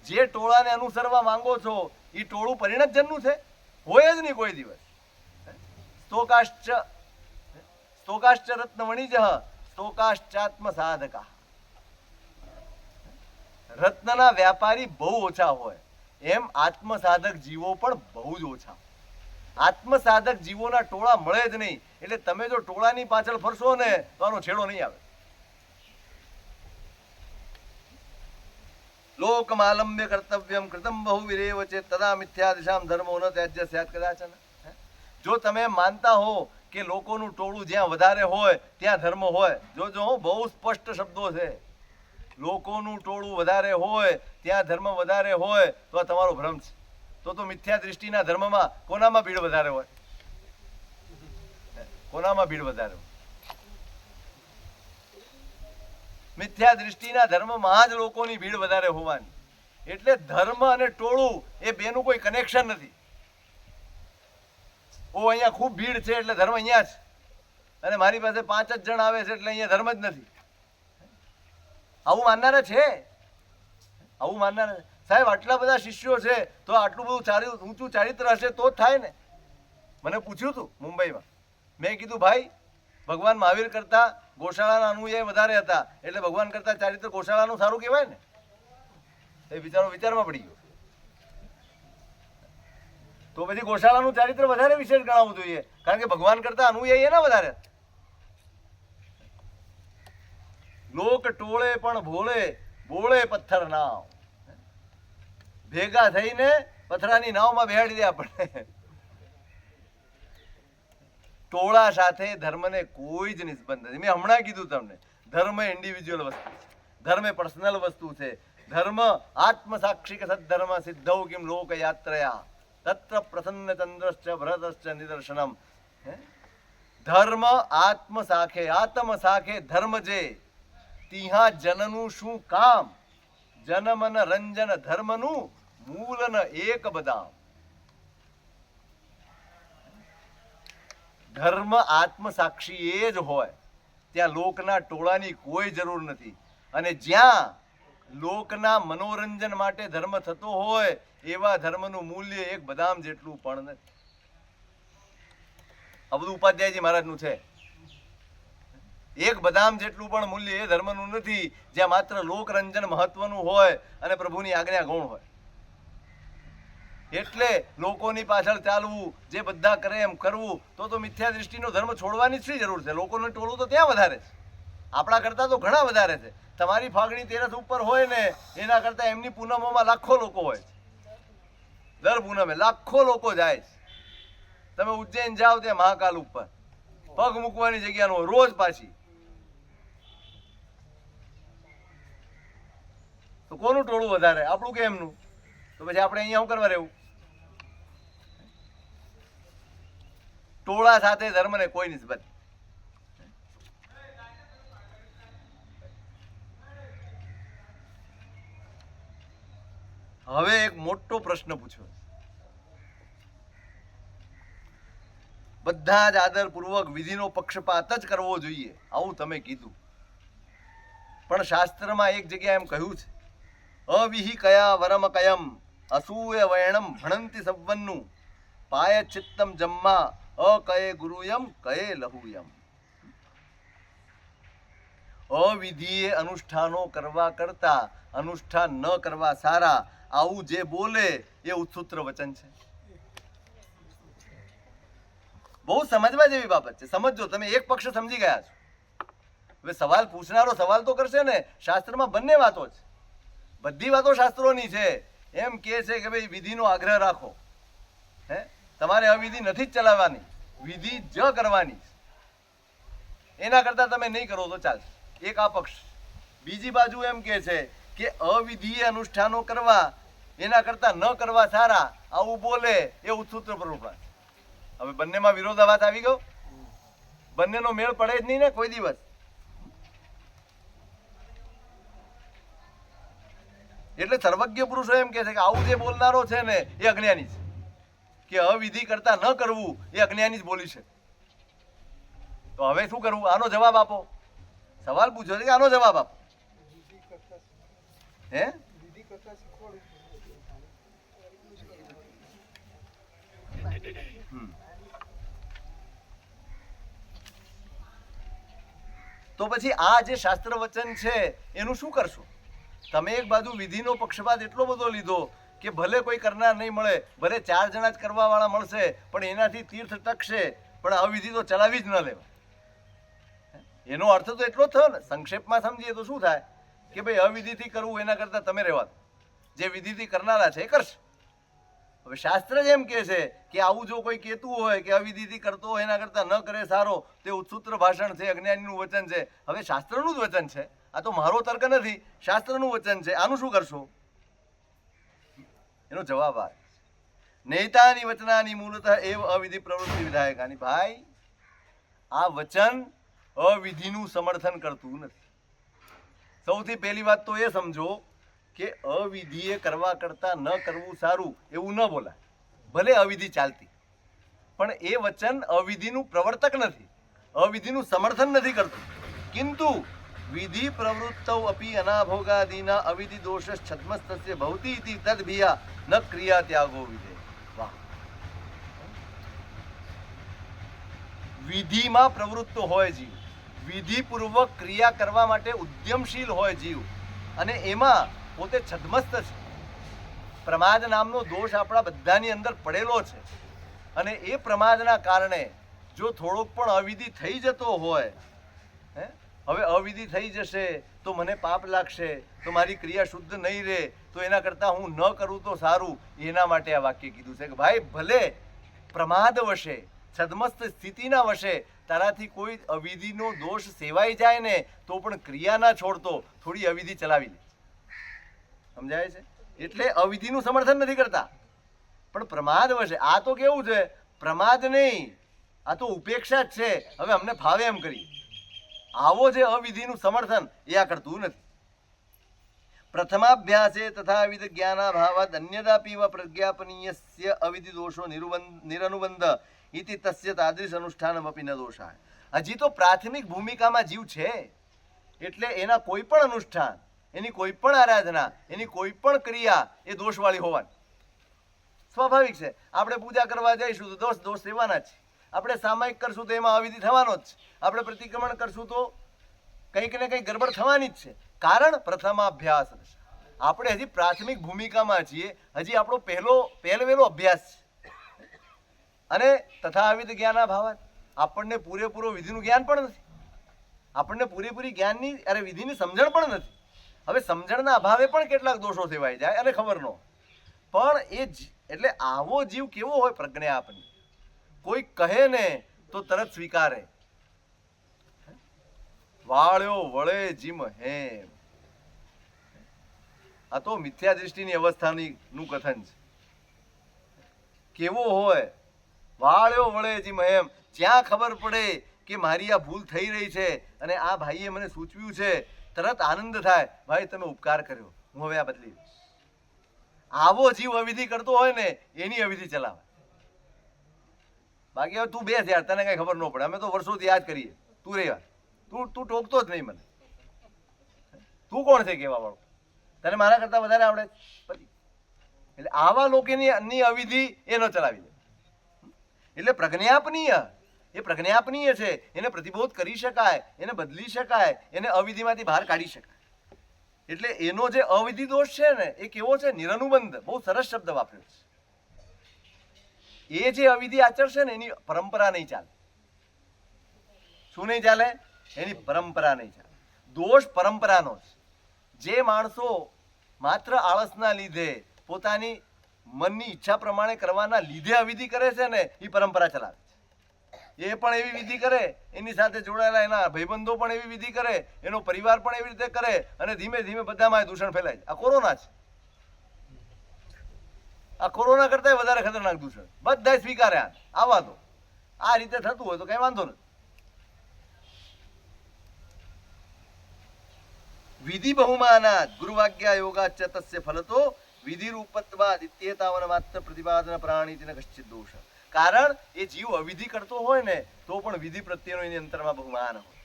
જે ટોળાને અનુસરવા માંગો છો એ ટોળું પરિણત જનનું છે? હોય જ નહીં કોઈ દિવસ. સ્તોકાશ્ચ રત્ન વણિજ સ્તોકાશ્ચાત્મ સાધકા. રત્નના વ્યાપારી બહુ ઓછા હોય એમ આત્મ સાધક જીવો પણ બહુ જ ઓછા. આત્મ સાધક જીવોના ટોળા મળે જ નહીં. એટલે તમે જો ટોળાની પાછળ ફરશો ને તો આનો છેડો નહીં આવે. લોકમાલમ્ય કર્તવ્યમ કૃતમ બહુ વિરેવ ચેત તદા મિથ્યા દિશામ ધર્મો ન ત્યાજ્ય સ્યાત કદાચન. જો તમે માનતા હો કે લોકોનું ટોળું જ્યાં વધારે હોય ત્યાં ધર્મ હોય, જો બહુ સ્પષ્ટ શબ્દો છે, લોકોનું ટોળું વધારે હોય ત્યાં ધર્મ વધારે હોય તો આ તમારો ભ્રમ છે. તો મિથ્યા દૃષ્ટિના ધર્મમાં કોનામાં ભીડ વધારે હોય? કોનામાં ભીડ વધારે હોય? મિથ્યા દૃષ્ટિના ધર્મમાં જ લોકોની ભીડ વધારે હોવાની. એટલે ધર્મ અને ટોળું એ બેનું કોઈ કનેક્શન નથી. અહીંયા ખૂબ ભીડ છે એટલે ધર્મ અહીંયા છે, અને મારી પાસે 5 જ જણ આવે છે એટલે અહીંયા ધર્મ જ નથી. આવું માનનારા છે, આવું માનનારા. સાહેબ આટલા બધા શિષ્યો છે તો આટલું બધું ઊંચું ચારિત્ર હશે તો જ થાય ને. મને પૂછ્યું હતું મુંબઈમાં, મેં કીધું ભાઈ ભગવાન મહાવીર કરતા ગોશાળાના અનુયાયી વધારે હતા એટલે ભગવાન કરતા ચારિત્ર ગોશાળાનું સારું કહેવાય ને. એ વિચારમાં પડી ગયો. તો પછી ગોશાળાનું ચારિત્ર વધારે વિશેષ ગણાવવું જોઈએ, કારણ કે ભગવાન કરતા અનુયાયી એના વધારે. લોક ટોળે પણ ભોળે બોળે પથ્થર નાવ. ભેગા થઈને પથરાની નાવમાં બેહાડી દે આપણે. ટોળા સાથે ધર્મને કોઈ જ નિસ્બંધ નથી. મેં હમણાં કીધું તમને, ધર્મ એ ઇન્ડિવિજ્યુઅલ વસ્તુ છે, ધર્મ એ પર્સનલ વસ્તુ છે. ધર્મ આત્મસાક્ષિક સદ્ધર્મ સિદ્ધૌ કિમ લોકયાત્રયા તત્ર પ્રસન્ન ચંદ્રશ્ચ ભરતશ્ચ નિદર્શનમ. ધર્મ આત્મસાખે ધર્મ જે તિહા જનનું શું કામ, જનમન રંજન ધર્મનું મૂલન એક બદામ. ધર્મ આત્મસાક્ષી એ જ હોય ત્યાં લોકના ટોળાની કોઈ જરૂર નથી. અને જ્યાં લોકના મનોરંજન માટે ધર્મ થતો હોય એવા ધર્મનું મૂલ્ય એક બદામ જેટલું પણ નથી. આ બધું ઉપાધ્યાયજી મહારાજનું છે. એક બદામ જેટલું પણ મૂલ્ય એ ધર્મનું નથી જ્યાં માત્ર લોકરંજન મહત્વનું હોય અને પ્રભુની આજ્ઞા ગૌણ હોય. એટલે લોકોની પાછળ ચાલવું, જે બધા કરે એમ કરવું, તો મિથ્યા દૃષ્ટિનો ધર્મ છોડવાની શી જરૂર છે? લોકોનું ટોળું તો ત્યાં વધારે છે, આપણા કરતા તો ઘણા વધારે છે. તમારી ફાગણી તેરસ ઉપર હોય ને એના કરતા એમની પૂનમોમાં લાખો લોકો હોય છે. દર પૂનમે લાખો લોકો જાય છે. તમે ઉજ્જૈન જાઓ ત્યાં મહાકાલ ઉપર પગ મૂકવાની જગ્યા ન હોય રોજ પાછી. તો કોનું ટોળું વધારે, આપણું કે એમનું? તો પછી આપણે અહીંયા શું કરવા રહેવું? ટોળા સાથે ધર્મને કોઈ નિસ્બત. હવે એક મોટો પ્રશ્ન પૂછ્યો. બધા જ આદરપૂર્વક વિધિનો પક્ષપાત જ કરવો જોઈએ આવું તમે કીધું, પણ શાસ્ત્રમાં એક જગ્યાએ એમ કહ્યું છે અવિહિ કયા વરમ કયમ અસૂય વૈણમ ભણંતિ સવન્નું પાય ચિત્તમ જમ્મા અકયે ગુરુયમ કયે લહુયમ. અવિધિએ અનુષ્ઠાનો કરવા કરતા અનુષ્ઠાન ન કરવા સારા, આવું જે બોલે એ ઉત્સૂત્ર વચન છે. બહુ સમજવા જેવી બાબત છે. સમજો, તમે એક પક્ષ સમજી ગયા છો. હવે સવાલ પૂછનારો સવાલ તો કરશે ને. શાસ્ત્રમાં બંને વાતો છે, બધી વાતો શાસ્ત્રોની છે. એમ કે છે કે ભાઈ વિધિનો આગ્રહ રાખો, તમારે અવિધિ નથી જ ચલાવવાની, વિધિ જ કરવાની. એના કરતા તમે નહીં કરો તો ચાલશે. એક આ પક્ષ. બીજી બાજુ એમ કે છે કે અવિધિએ અનુષ્ઠાનો કરવા એના કરતા ન કરવા સારા, આવું બોલે એ ઉત્સૂત્ર પ્રરૂપણા છે. હવે બંનેમાં વિરોધાભાસ આવી ગયો, બંનેનો મેળ પડે જ નહીં ને કોઈ દિવસ. એટલે સર્વજ્ઞ પુરુષો એમ કે છે કે આવું જે બોલનારો છે ને એ અજ્ઞાની છે, કે અવિધિ કરતા ન કરવું એ અજ્ઞાની જ બોલી છે. તો હવે શું કરવું? આનો જવાબ આપો. સવાલ પૂછ્યો છે કે આનો જવાબ આપો. હે તો પછી આ જે શાસ્ત્ર વચન છે એનું શું કરશો? તમે એક બાજુ વિધિનો પક્ષપાત એટલો બધો લીધો કે ભલે કોઈ કરનાર નહીં મળે, ભલે 4 જણા જ કરવા વાળા મળશે, પણ એનાથી તીર્થ ટકશે, પણ અવિધિ તો ચલાવી જ ન લેવાય. એનો અર્થ તો એટલો જ થયો ને. સંક્ષેપમાં સમજીએ તો શું થાય કે ભાઈ અવિધિથી કરવું એના કરતા તમે રહેવા દો, જે વિધિથી કરનારા છે એ કરશે. હવે શાસ્ત્ર જ એમ કે છે કે આવું જો કોઈ કહેતું હોય કે અવિધિથી કરતો હોય એના કરતા ન કરે સારો, તે ઉત્સૂત્ર ભાષણ છે, અજ્ઞાનીનું વચન છે. હવે શાસ્ત્રનું જ વચન છે, આ તો મારો તર્ક નથી, શાસ્ત્રનું વચન છે. આનું શું કરશો? એનો જવાબ આવે નૈતાની વચનાની મૂળતઃ એવ અવિધિ પ્રવૃત્તિ વિધાયકાની. ભાઈ, આ વચન અવિધિનું સમર્થન કરતું નથી. સૌથી પહેલી વાત તો એ સમજો કે અવિધિએ કરવા કરતા ન કરવું સારું એવું ન બોલાય. ભલે અવિધિ ચાલતી, પણ એ વચન અવિધિનું પ્રવર્તક નથી, અવિધિનું સમર્થન નથી કરતું. કિંતુ વિધિ પ્રવૃત્તૌ અપી અનાભોગાદીના અવિધિ દોષ છદ્મસ્તસ્ય ભવતિ ઇતિ તદ્ભિયા ન ક્રિયા ત્યાગો વિધે. વાહ! વિધિમાં પ્રવૃત્ત હોય જીવ, વિધિપૂર્વક ક્રિયા કરવા માટે ઉદ્યમશીલ હોય જીવ, અને એમાં પોતે છદ્મસ્ત છે. પ્રમાદ નામનો દોષ આપણા બધાની અંદર પડેલો છે, અને એ પ્રમાદના કારણે જો થોડોક પણ અવિધિ થઈ જતો હોય, હવે અવિધિ થઈ જશે તો મને પાપ લાગશે, તો મારી ક્રિયા શુદ્ધ નહીં રહે, તો એના કરતાં હું ન કરું તો સારું. એના માટે આ વાક્ય કીધું છે કે ભાઈ ભલે પ્રમાદ વશે, છદ્મસ્ત સ્થિતિના વશે તારાથી કોઈ અવિધિનો દોષ સેવાઈ જાય ને તો પણ ક્રિયા ના છોડતો, થોડી અવિધિ ચલાવી લે. સમજાય છે? એટલે અવિધિનું સમર્થન નથી કરતા, પણ પ્રમાદ વશે. આ તો કેવું છે, પ્રમાદ નહીં, આ તો ઉપેક્ષા જ છે. હવે અમને ફાવે એમ કરી. આવો જે અવિધિનું સમર્થન એ આ કરતું નથી. પ્રથમાભ્યાસે તથાવિધ જ્ઞાનાભાવાદ અન્યદાપીવ પ્રજ્ઞાપનીયસ્ય અવિધિ દોષો નિરનુબંધ ઇતિ તસ્ય તાદૃશ અનુષ્ઠાનમપી ન દોષાય. હજી તો પ્રાથમિક ભૂમિકામાં જીવ છે, એટલે એના કોઈ પણ અનુષ્ઠાન, એની કોઈ પણ આરાધના, એની કોઈ પણ ક્રિયા એ દોષવાળી હોવાની સ્વાભાવિક છે. આપણે પૂજા કરવા જઈશું તો દોષ રહેવાના જ છે. આપણે સામાયિક કરશું તો એમાં અવિધિ થવાનો જ છે. આપણે પ્રતિક્રમણ કરશું તો કંઈક ને કંઈક ગડબડ થવાની જ છે. કારણ પ્રથમાભ્યાસ. આપણે હજી પ્રાથમિક ભૂમિકામાં છીએ, હજી આપણો પહેલો અભ્યાસ છે. અને તથાવિધ જ્ઞાનાભાવાત આપણને પૂરેપૂરો વિધિનું જ્ઞાન પણ નથી, આપણને પૂરેપૂરી જ્ઞાનની વિધિની સમજણ પણ નથી. હવે સમજણના અભાવે પણ કેટલાક દોષો સેવાઈ જાય અને ખબર ન હોય. પણ એટલે આવો જીવ કેવો હોય, પ્રજ્ઞા આપની. કોઈ કહે ને તો તરત સ્વીકારે. વાળ્યો વળે જીમ હેમ. આ તો મિથ્યા દૃષ્ટિની અવસ્થાનું કથન છે. કેવો હોય, વાળ્યો વળે જીમ હેમ. જ્યાં ખબર પડે કે મારી આ ભૂલ થઈ રહી છે અને આ ભાઈએ મને સૂચવ્યું છે, તરત આનંદ થાય, ભાઈ તમે ઉપકાર કર્યો, હું હવે આ બદલી દઈશ. આવો જીવ અવિધિ કરતો હોય ને એની અવિધિ ચલાવે. બાકી હવે તું બેસ યાર, તને કઈ ખબર ન પડે, અમે તો વર્ષોથી યાદ કરીએ. તું રે યાર, તું ટોકતો જ નહીં મને. તું કોણ છે કહેવા વાળો? તને મારા કરતા વધારે આવડે પછી. એટલે આવા લોકોની અવિધિ એ ન ચલાવી દે. એટલે પ્રજ્ઞાપનીય, એ પ્રજ્ઞાપનીય છે. એને પ્રતિબોધ કરી શકાય, એને બદલી શકાય, એને અવિધિમાંથી બહાર કાઢી શકાય. એટલે એનો જે અવિધિ દોષ છે ને એ કેવો છે, નિરનુબંધ. બહુ સરસ શબ્દ વાપર્યો છે. એ જે અવિધિ આચરશે ને એની પરંપરા નહીં ચાલે. શું નહીં ચાલે? એની પરંપરા નહીં ચાલે. દોષ પરંપરાનો છે. જે માણસો માત્ર આળસના લીધે, પોતાની મનની ઈચ્છા પ્રમાણે કરવાના લીધે અવિધિ કરે છે ને એ પરંપરા ચલાવે છે. એ પણ એવી વિધિ કરે, એની સાથે જોડાયેલા એના ભાઈબંધો પણ એવી વિધિ કરે, એનો પરિવાર પણ એવી રીતે કરે, અને ધીમે ધીમે બધામાં દૂષણ ફેલાય છે. આ કોરોના છે. આ કોરોના કરતા વધારે ખતરનાક દૂષણ. બધા સ્વીકાર્યા. આવા તો આ રીતે થતું હોય તો કઈ વાંધો નથી. વિધિ બહુમાનાદ ગુરુવાજ્ઞા યોગાચ તસ્ય ફલતો વિધિ રૂપત્વાદ ઇત્યેતાવન માત્ર પ્રતિપાદન પ્રાણીતિને કશ્ચિત દોષ. કારણ એ જીવ અવિધિ કરતો હોય ને તો પણ વિધિ પ્રત્યેનો એની અંતરમાં બહુમાન હોય.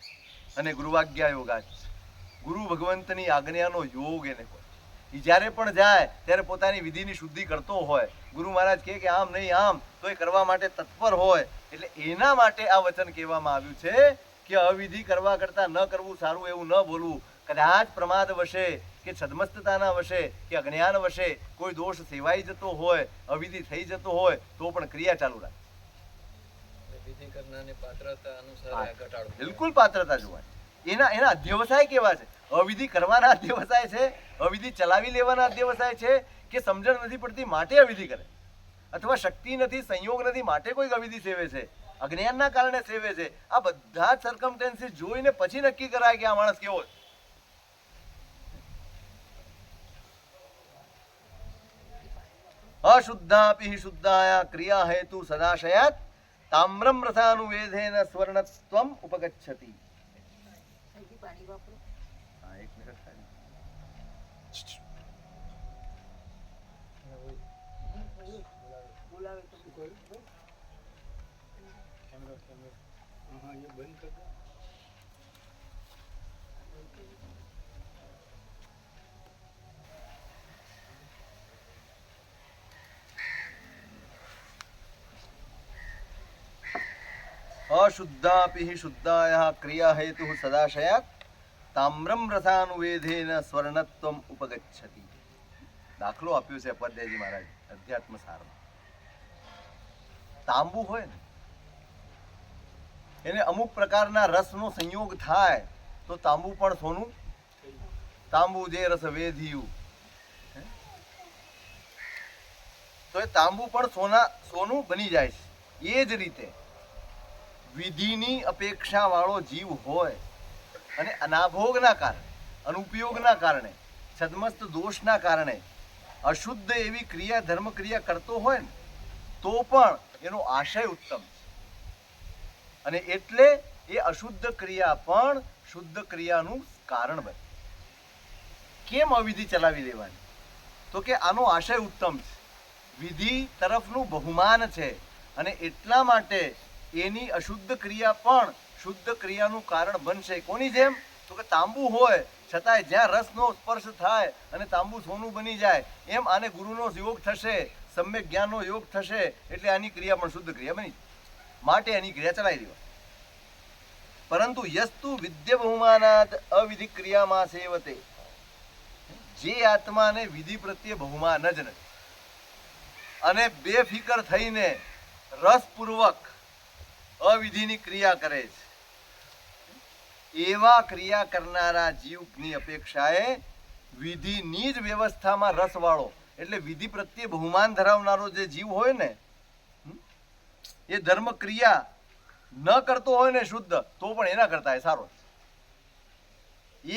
અને ગુરુવાજ્ઞા યોગાચ, ગુરુ ભગવંતની આજ્ઞાનો યોગ એને હોય. એ જ્યારે પણ જાય ત્યારે પોતાની વિધિની શુદ્ધિ કરતો હોય. ગુરુ મહારાજ કહે કે આમ નહીં આમ, તો એ કરવા માટે તત્પર હોય. એટલે એના માટે આ વચન કહેવામાં આવ્યું છે કે અવિધિ કરવા કરતા ન કરવું સારું, એવું ન બોલવું. કદાચ પ્રમાદ વશે કે સદમસ્તતાના વશે કે અજ્ઞાન વશે કોઈ દોષ સેવાઈ જતો હોય, અવિધિ થઈ જતો હોય તો પણ ક્રિયા ચાલુ રાખે. વિધિ કરનારની પાત્રતા અનુસાર ઘટાડો. બિલકુલ પાત્રતા જોવાય. એના અધ્યવસાય કેવા છે? અવિધિ કરવાના અધ્યવસાય છે, અવિધિ ચલાવી લેવાના અધ્યવસાય છે, કે સમજણ નથી પડતી માટે અવિધિ કરે, અથવા શક્તિ નથી, સંયોગ નથી માટે કોઈ અવિધિ સેવે છે, અજ્ઞાનના કારણે સેવે છે. આ બધા જ સર્કમસ્ટેન્સીસ જોઈને પછી નક્કી કરાય કે આ માણસ કેવો છે. અશુદ્ધાપી શુદ્ધાયા ક્રિયા હેતુ સદાશયાત તામ્રમ રસાનુવેધેન સ્વર્ણત્વમ ઉપગચ્છતિ. પાણી વાપરો. હા, એક મિનિટ ખાલી. બોલાવે તો બંધ કરી દો. અશુદ્ધાપી શુદ્ધાયા ક્રિયા હેતુ સદાશયાત તામ્રમ રસાનુવેધેન સ્વર્ણત્વમ ઉપગચ્છતિ. દાખલો આપ્યો છે અપાધ્યાયજી મહારાજ અધ્યાત્મ સારમાં. તાંબુ હોય ને એને અમુક પ્રકારના રસનો સંયોગ થાય તો તાંબુ પણ સોનું. તાંબુ જે રસ વેધ્યું, તો એ તાંબુ પણ સોનું બની જાય છે. એ જ રીતે વિધિની અપેક્ષાવાળો જીવ હોય અને અનાભોગના કારણે, અનુપયોગના કારણે, છદ્મસ્ત દોષના કારણે અશુદ્ધ એવી ક્રિયા, ધર્મ ક્રિયા કરતો હોય ને તો પણ એનો આશય ઉત્તમ છે. અને એટલે એ અશુદ્ધ ક્રિયા પણ શુદ્ધ ક્રિયાનું કારણ બને. કેમ અવિધિ ચલાવી લેવાની? તો કે આનો આશય ઉત્તમ છે, વિધિ તરફનું બહુમાન છે, અને એટલા માટે એની અશુદ્ધ ક્રિયા પણ શુદ્ધ ક્રિયાનું કારણ બનશે. કોની જેમ? તો કે તાંબુ હોય છતાંય જ્યાં રસનો સ્પર્શ થાય અને તાંબુ સોનું બની જાય, એમ આને ગુરુનો યોગ થશે, સમ્યક જ્ઞાનનો યોગ થશે, એટલે આની ક્રિયા પણ શુદ્ધ ક્રિયા બની જાય. માટે એની ક્રિયા ચલાવી દેવા. પરંતુ યસ્તુ વિદ્ય બહુમાનાદ અવિધિ ક્રિયામાં સેવતે, જે આત્માને વિધિ પ્રત્યે બહુમાન જ નથી અને બેફિકર થઈને રસપૂર્વક અવિધિની ક્રિયા કરે છે, એવા ક્રિયા કરનારા જીવની અપેક્ષાએ વિધિની જ વ્યવસ્થામાં રસવાળો, એટલે વિધિ પ્રત્યે બહુમાન ધરાવનારો જે જીવ હોય ને, એ ધર્મ ક્રિયા ન કરતો હોય ને શુદ્ધ, તો પણ એના કરતા એ સારો છે.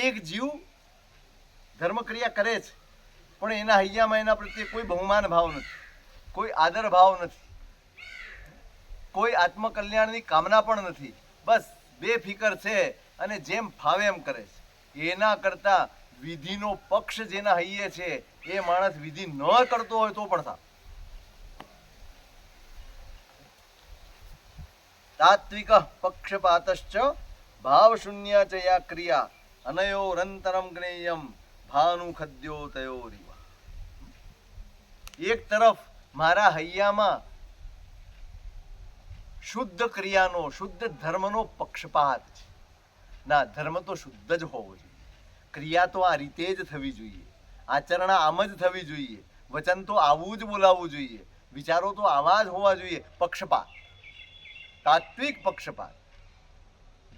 એક જીવ ધર્મ ક્રિયા કરે છે પણ એના હૈયામાં એના પ્રત્યે કોઈ બહુમાન ભાવ નથી, કોઈ આદર ભાવ નથી, કોઈ આત્મકલ્યાણની કામના પણ નથી, બસ બેફિકર છે અને જેમ ફાવે એમ કરે છે. એના કરતા વિધિનો પક્ષ જેના હૈયે છે એ માણસ વિધિ ન કરતો હોય તો પણ સારું. તાત્વિક પક્ષપાતશ્ચ ભાવશૂન્ય ચ યા ક્રિયા અનયોરંતરમ જ્ઞેયમ ભાનુ ખદ્યો તયોરીવ. એક તરફ મારા હૈયામાં શુદ્ધ ક્રિયાનો, શુદ્ધ ધર્મનો પક્ષપાત છે. ના, ધર્મ તો શુદ્ધ જ હોવો જોઈએ, ક્રિયા તો આ રીતે જ થવી જોઈએ, આચરણ આમ જ થવી જોઈએ, વચન તો આવું જ બોલાવવું જોઈએ, વિચારો તો આવા જ હોવા જોઈએ. પક્ષપાત, તાત્વિક પક્ષપાત,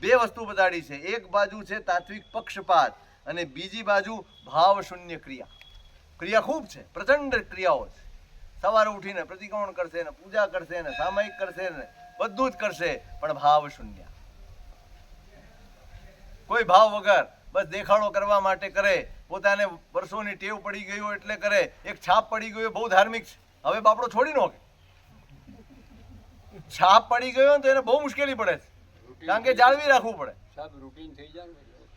બે વસ્તુ બતાડી છે. એક બાજુ છે તાત્વિક પક્ષપાત અને બીજી બાજુ ભાવ શૂન્ય ક્રિયા. ક્રિયા ખૂબ છે, પ્રચંડ ક્રિયાઓ છે. સવારે ઉઠીને પ્રતિક્રમણ કરશે ને, પૂજા કરશે ને, સામાયિક કરશે ને, બધું જ કરશે, પણ ભાવ શૂન્ય. કોઈ ભાવ વગર, બસ દેખાડો કરવા માટે કરે, પોતાને વર્ષોની ટેવ પડી ગઈ હોય એટલે કરે, એક છાપ પડી ગયો, બહુ ધાર્મિક છે, હવે બાપડો છોડી નો કે. છાપ પડી ગયો ને તો એને બહુ મુશ્કેલી પડે છે, કારણ કે જાળવી રાખવું પડે.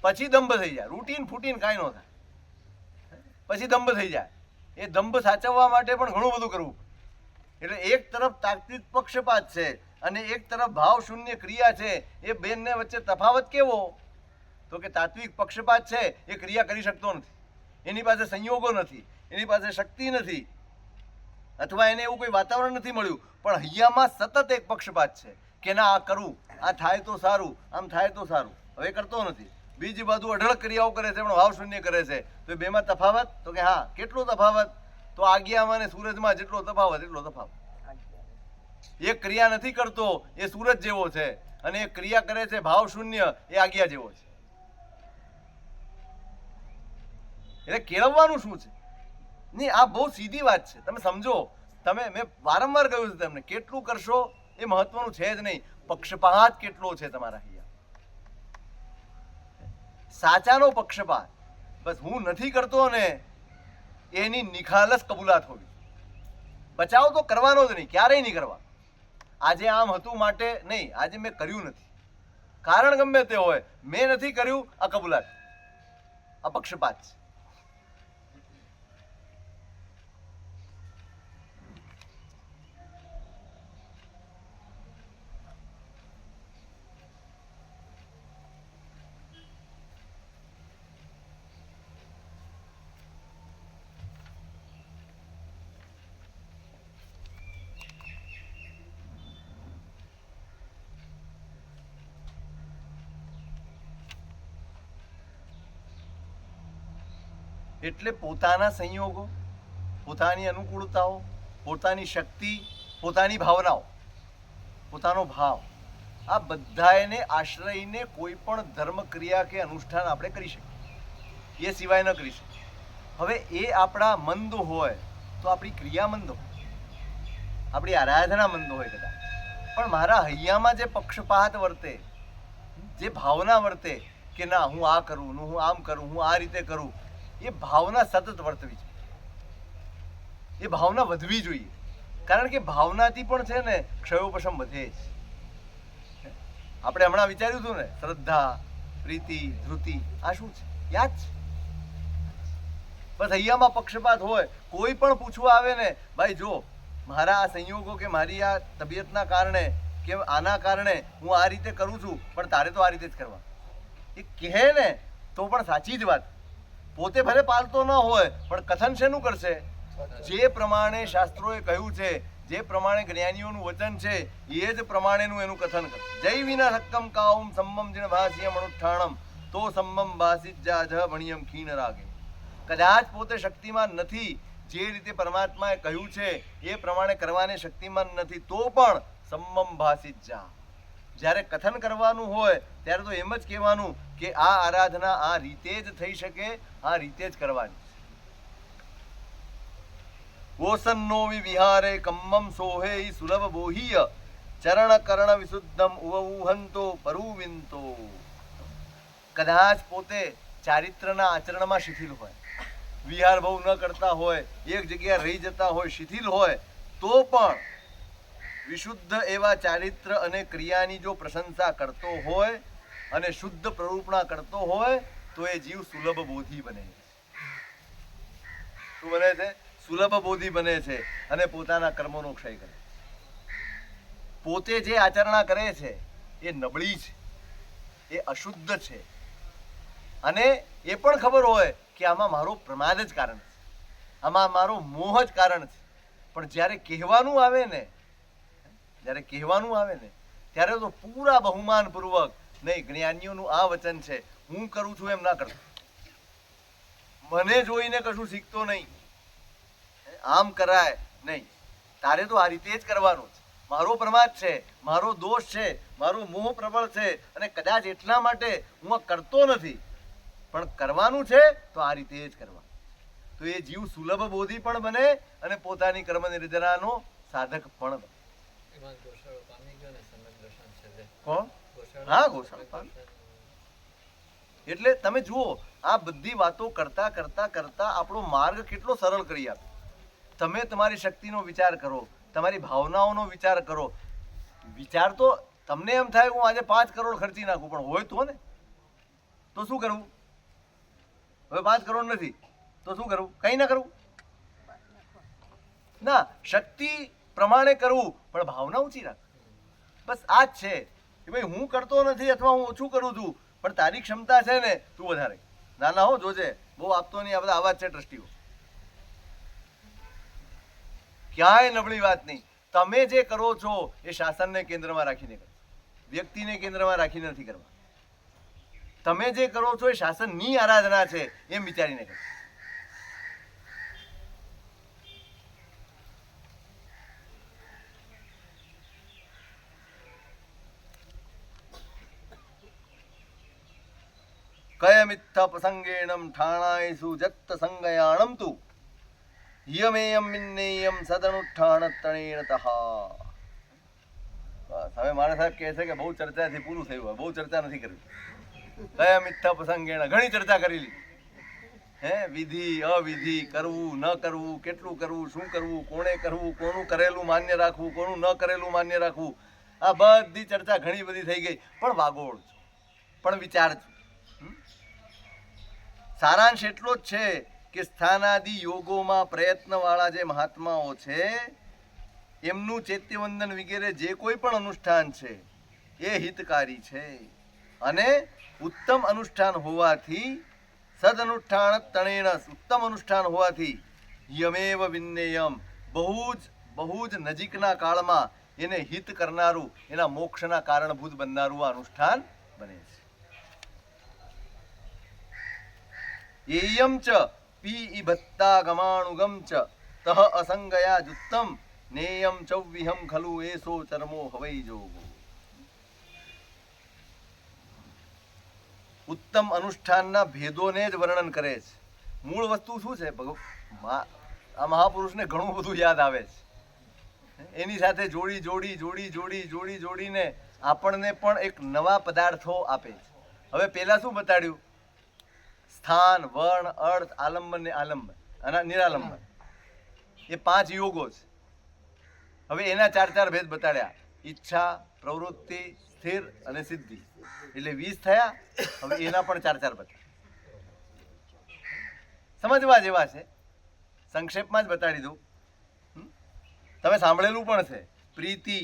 પછી દંભ થઈ જાય, રૂટીન ફૂટીન કાંઈ ન થાય, પછી દંભ થઈ જાય. એ દંભ સાચવવા માટે પણ ઘણું બધું કરવું પડે. એટલે એક તરફ તાત્વિક પક્ષપાત છે અને એક તરફ ભાવ શૂન્ય ક્રિયા છે. એ બેનને વચ્ચે તફાવત કેવો? તો કે તાત્વિક પક્ષપાત છે એ ક્રિયા કરી શકતો નથી, એની પાસે સંયોગો નથી, એની પાસે શક્તિ નથી, અથવા એને એવું કોઈ વાતાવરણ નથી મળ્યું, પણ હૈયામાં સતત એક પક્ષપાત છે કે ના આ કરું, આ થાય તો સારું, આમ થાય તો સારું, હવે કરતો નથી. બીજી બાજુ અઢળક ક્રિયાઓ કરે છે પણ ભાવ શૂન્ય કરે છે. તો બેમાં તફાવત? તો કે હા. કેટલો તફાવત? તો આજ્ઞામાં અને સૂરજમાં જેટલો તફાવત એટલો તફાવત. એક ક્રિયા નથી કરતો એ સૂરજ જેવો છે, અને એક ક્રિયા કરે છે ભાવ શૂન્ય એ આજ્ઞા જેવો છે. એટલે કેળવવાનું શું છે? નહીં, આ બહુ સીધી વાત છે, તમે સમજો. મેં વારંવાર કહ્યું છે તમને, કેટલું કરશો એ મહત્વનું છે જ નહીં, પક્ષપાત કેટલો છે તમારા અહીંયા. સાચાનો પક્ષપાત, બસ હું નથી કરતો ને એની નિખાલસ કબૂલાત હોવી. બચાવ તો કરવાનો જ નહીં, ક્યારેય નહીં કરવા. આજે આમ હતું માટે નહીં, આજે મેં કર્યું નથી, કારણ ગમે તે હોય, મેં નથી કર્યું, આ કબૂલાત, આ પક્ષપાત છે. એટલે પોતાના સંયોગો, પોતાની અનુકૂળતાઓ, પોતાની શક્તિ, પોતાની ભાવનાઓ, પોતાનો ભાવ, આ બધાને આશ્રયને કોઈ પણ ધર્મ ક્રિયા કે અનુષ્ઠાન આપણે કરી શકીએ, એ સિવાય ન કરી શકીએ. હવે એ આપણા મંદ હોય તો આપણી ક્રિયા મંદ હોય, આપણી આરાધના મંદ હોય કદાચ, પણ મારા હૈયામાં જે પક્ષપાત વર્તે, જે ભાવના વર્તે કે ના હું આ કરું, હું આમ કરું, હું આ રીતે કરું, એ ભાવના સતત વર્તવી જોઈએ, એ ભાવના વધવી જોઈએ. કારણ કે ભાવનાથી પણ છે ને ક્ષયોપશમ વધે છે. આપણે હમણાં વિચાર્યું હતું ને, શ્રદ્ધા, પ્રીતિ, ધૃતિ, આ શું છે? યાદ છે? બસ હૈયામાં પક્ષપાત હોય. કોઈ પણ પૂછવા આવે ને, ભાઈ જો મારા આ સંયોગો કે મારી આ તબિયતના કારણે કે આના કારણે હું આ રીતે કરું છું, પણ તારે તો આ રીતે જ કરવા, એ કહે ને તો પણ સાચી જ વાત. પોતે ભલે પાલતો ન હોય પણ કથન શેનું કરશે? જે પ્રમાણે શાસ્ત્રોએ કહ્યું છે, જે પ્રમાણે જ્ઞાનીઓનું વચન છે, એ જ પ્રમાણેનું એનું કથન કરે. જય વિના સક્કમ કાઉમ સંમમ જીણ ભાષ્યમ અનુષ્ઠાણમ તો સંમમ ભાષિત જાજ ભણિયમ ખીણ રાગે. કદાચ પોતે શક્તિમાન નથી, જે રીતે પરમાત્માએ કહ્યું છે એ પ્રમાણે કરવાને શક્તિમાન નથી, તો પણ સંમમ ભાષિત જા. જ્યારે કથન કરવાનું હોય ત્યારે તો એમ જ કહેવાનું કે આ આરાધના આ રીતે જ થઈ શકે, આ રીતે જ કરવાની. ઓસન્નો વિહારે કમ્મમ સોહે સુલભ બોહીય ચરણ કરણ વિશુદ્ધમ ઉવહંતો પરુવિંતો. કદાચ પોતે ચારિત્રના આચરણમાં શિથિલ હોય, વિહાર બહુ ન કરતા હોય, એક જગ્યાએ રહી જતા હોય, શિથિલ હોય, તો પણ વિશુદ્ધ એવા ચારિત્ર અને ક્રિયાની જો પ્રશંસા કરતો હોય અને શુદ્ધ પ્રરૂપણા કરતો હોય તો એ જીવ સુલભ બોધી બને છે. શું બને છે? સુલભ બોધી બને છે અને પોતાના કર્મોનો ક્ષય કરે. પોતે જે આચરણા કરે છે એ નબળી છે, એ અશુદ્ધ છે, અને એ પણ ખબર હોય કે આમાં મારો પ્રમાદ જ કારણ છે, આમાં મારો મોહ જ કારણ છે. પણ જ્યારે કહેવાનું આવે ને, જ્યારે કહેવાનું આવે ને ત્યારે તો પૂરા બહુમાન પૂર્વક, નહીં જ્ઞાનીઓનું આ વચન છે, હું કરું છું એમ ના કરતો, મને જોઈને કશું શીખતો નહીં, આમ કરાય નહીં, તારે તો આ રીતે જ કરવાનું છે, મારો પ્રમાદ છે, મારો દોષ છે, મારો મોહ પ્રબળ છે, અને કદાચ એટલા માટે હું આ કરતો નથી, પણ કરવાનું છે તો આ રીતે જ કરવાનું. તો એ જીવ સુલભ બોધી પણ બને અને પોતાની કર્મ નિર્જરાનો સાધક પણ બને. એમાં ગોશાળો પામી ગયો ને સમ્યક દર્શન છેલ્લે. કોણ? ગોશાળો હા, ગોશાળો સમ્યક પામી. દર્શન. એટલે તમે જુઓ, આ બધી વાતો કરતા કરતા કરતા આપણો માર્ગ કેટલો સરળ કરી આપે. તમે તમારી શક્તિનો વિચાર કરો, તમારી ભાવનાઓનો વિચાર કરો. વિચાર તો તમને એમ થાય હું આજે 5 કરોડ ખર્ચી નાખું, પણ હોય તો ને, તો શું કરવું? હવે 5 કરોડ નથી તો શું કરવું? કંઈ ના કરવું ના, શક્તિ પ્રમાણે કરવું, પણ ભાવના ઊંચી રાખ. બસ આ જ છે કે ભાઈ હું કરતો નથી અથવા હું ઓછું કરું છું, પણ તારી ક્ષમતા છે ને તું વધારે. ના ના હો, જોજે બહુ આપતો નહીં. આ બધા આવા જ છે ટ્રસ્ટીઓ, ક્યાંય નબળી વાત નહીં. તમે જે કરો છો એ શાસનને કેન્દ્રમાં રાખીને કરો, વ્યક્તિને કેન્દ્રમાં રાખીને નથી કરવા. તમે જે કરો છો એ શાસનની આરાધના છે એમ વિચારીને કરો. કયમિત્થ પ્રસંગેણમ ઠાણાયસુ જત્ત સંગયાણમ તુ યમેયમ મિન્નેયમ સદનુઠ્ઠાણ તણેણતઃ. હવે મારા સાહેબ કહે છે કે બહુ ચર્ચાથી પૂરું થયું હોય, બહુ ચર્ચા નથી કરવી. કયમિત્થ પ્રસંગેણ ઘણી ચર્ચા કરેલી, હે વિધિ અવિધિ, કરવું ન કરવું, કેટલું કરવું, શું કરવું, કોણે કરવું, કોનું કરેલું માન્ય રાખવું, કોનું ન કરેલું માન્ય રાખવું, આ બધી ચર્ચા ઘણી બધી થઈ ગઈ. પણ વાગોળ છો, પણ વિચાર છો. સારાંશ એટલો જ છે કે સ્થાનાદિ યોગોમાં પ્રયત્નવાળા જે મહાત્માઓ છે એમનું ચૈત્યવંદન વગેરે જે કોઈ પણ અનુષ્ઠાન છે એ હિતકારી છે, અને ઉત્તમ અનુષ્ઠાન હોવાથી સદનુષ્ઠાન તણેણ, ઉત્તમ અનુષ્ઠાન હોવાથી યમેવ વિન્નેયમ, બહુ જ નજીકના કાળમાં એને હિત કરનારું, એના મોક્ષના કારણભૂત બનનારું આ અનુષ્ઠાન બને છે. એયમ ચ પી ભત્તા ગમાણુગમ ચ તહ અસંગયા જુત્તમ નેયમ ચૌવિહમ ખલુ એસો ચરમો હવૈ જોગો. ઉત્તમ અનુષ્ઠાનના ભેદોને જ વર્ણન કરે છે. મૂળ વસ્તુ શું છે? આ મહાપુરુષને ઘણું બધું યાદ આવે છે. એની સાથે જોડીને આપણને પણ એક નવા પદાર્થો આપે છે. હવે પહેલા શું બતાડ્યું? સ્થાન, વર્ણ, અર્થ, આલંબન ને આલંબન અને નિરાલંબન, એ 5 યોગો છે. હવે એના 4 ભેદ બતાડ્યા: ઈચ્છા, પ્રવૃત્તિ, સ્થિર અને સિદ્ધિ. એટલે 20 થયા. હવે એના પણ 4 બતાવ્યા. સમજવા જેવા છે, સંક્ષેપમાં જ બતાડી દઉં. તમે સાંભળેલું પણ છે. પ્રીતિ,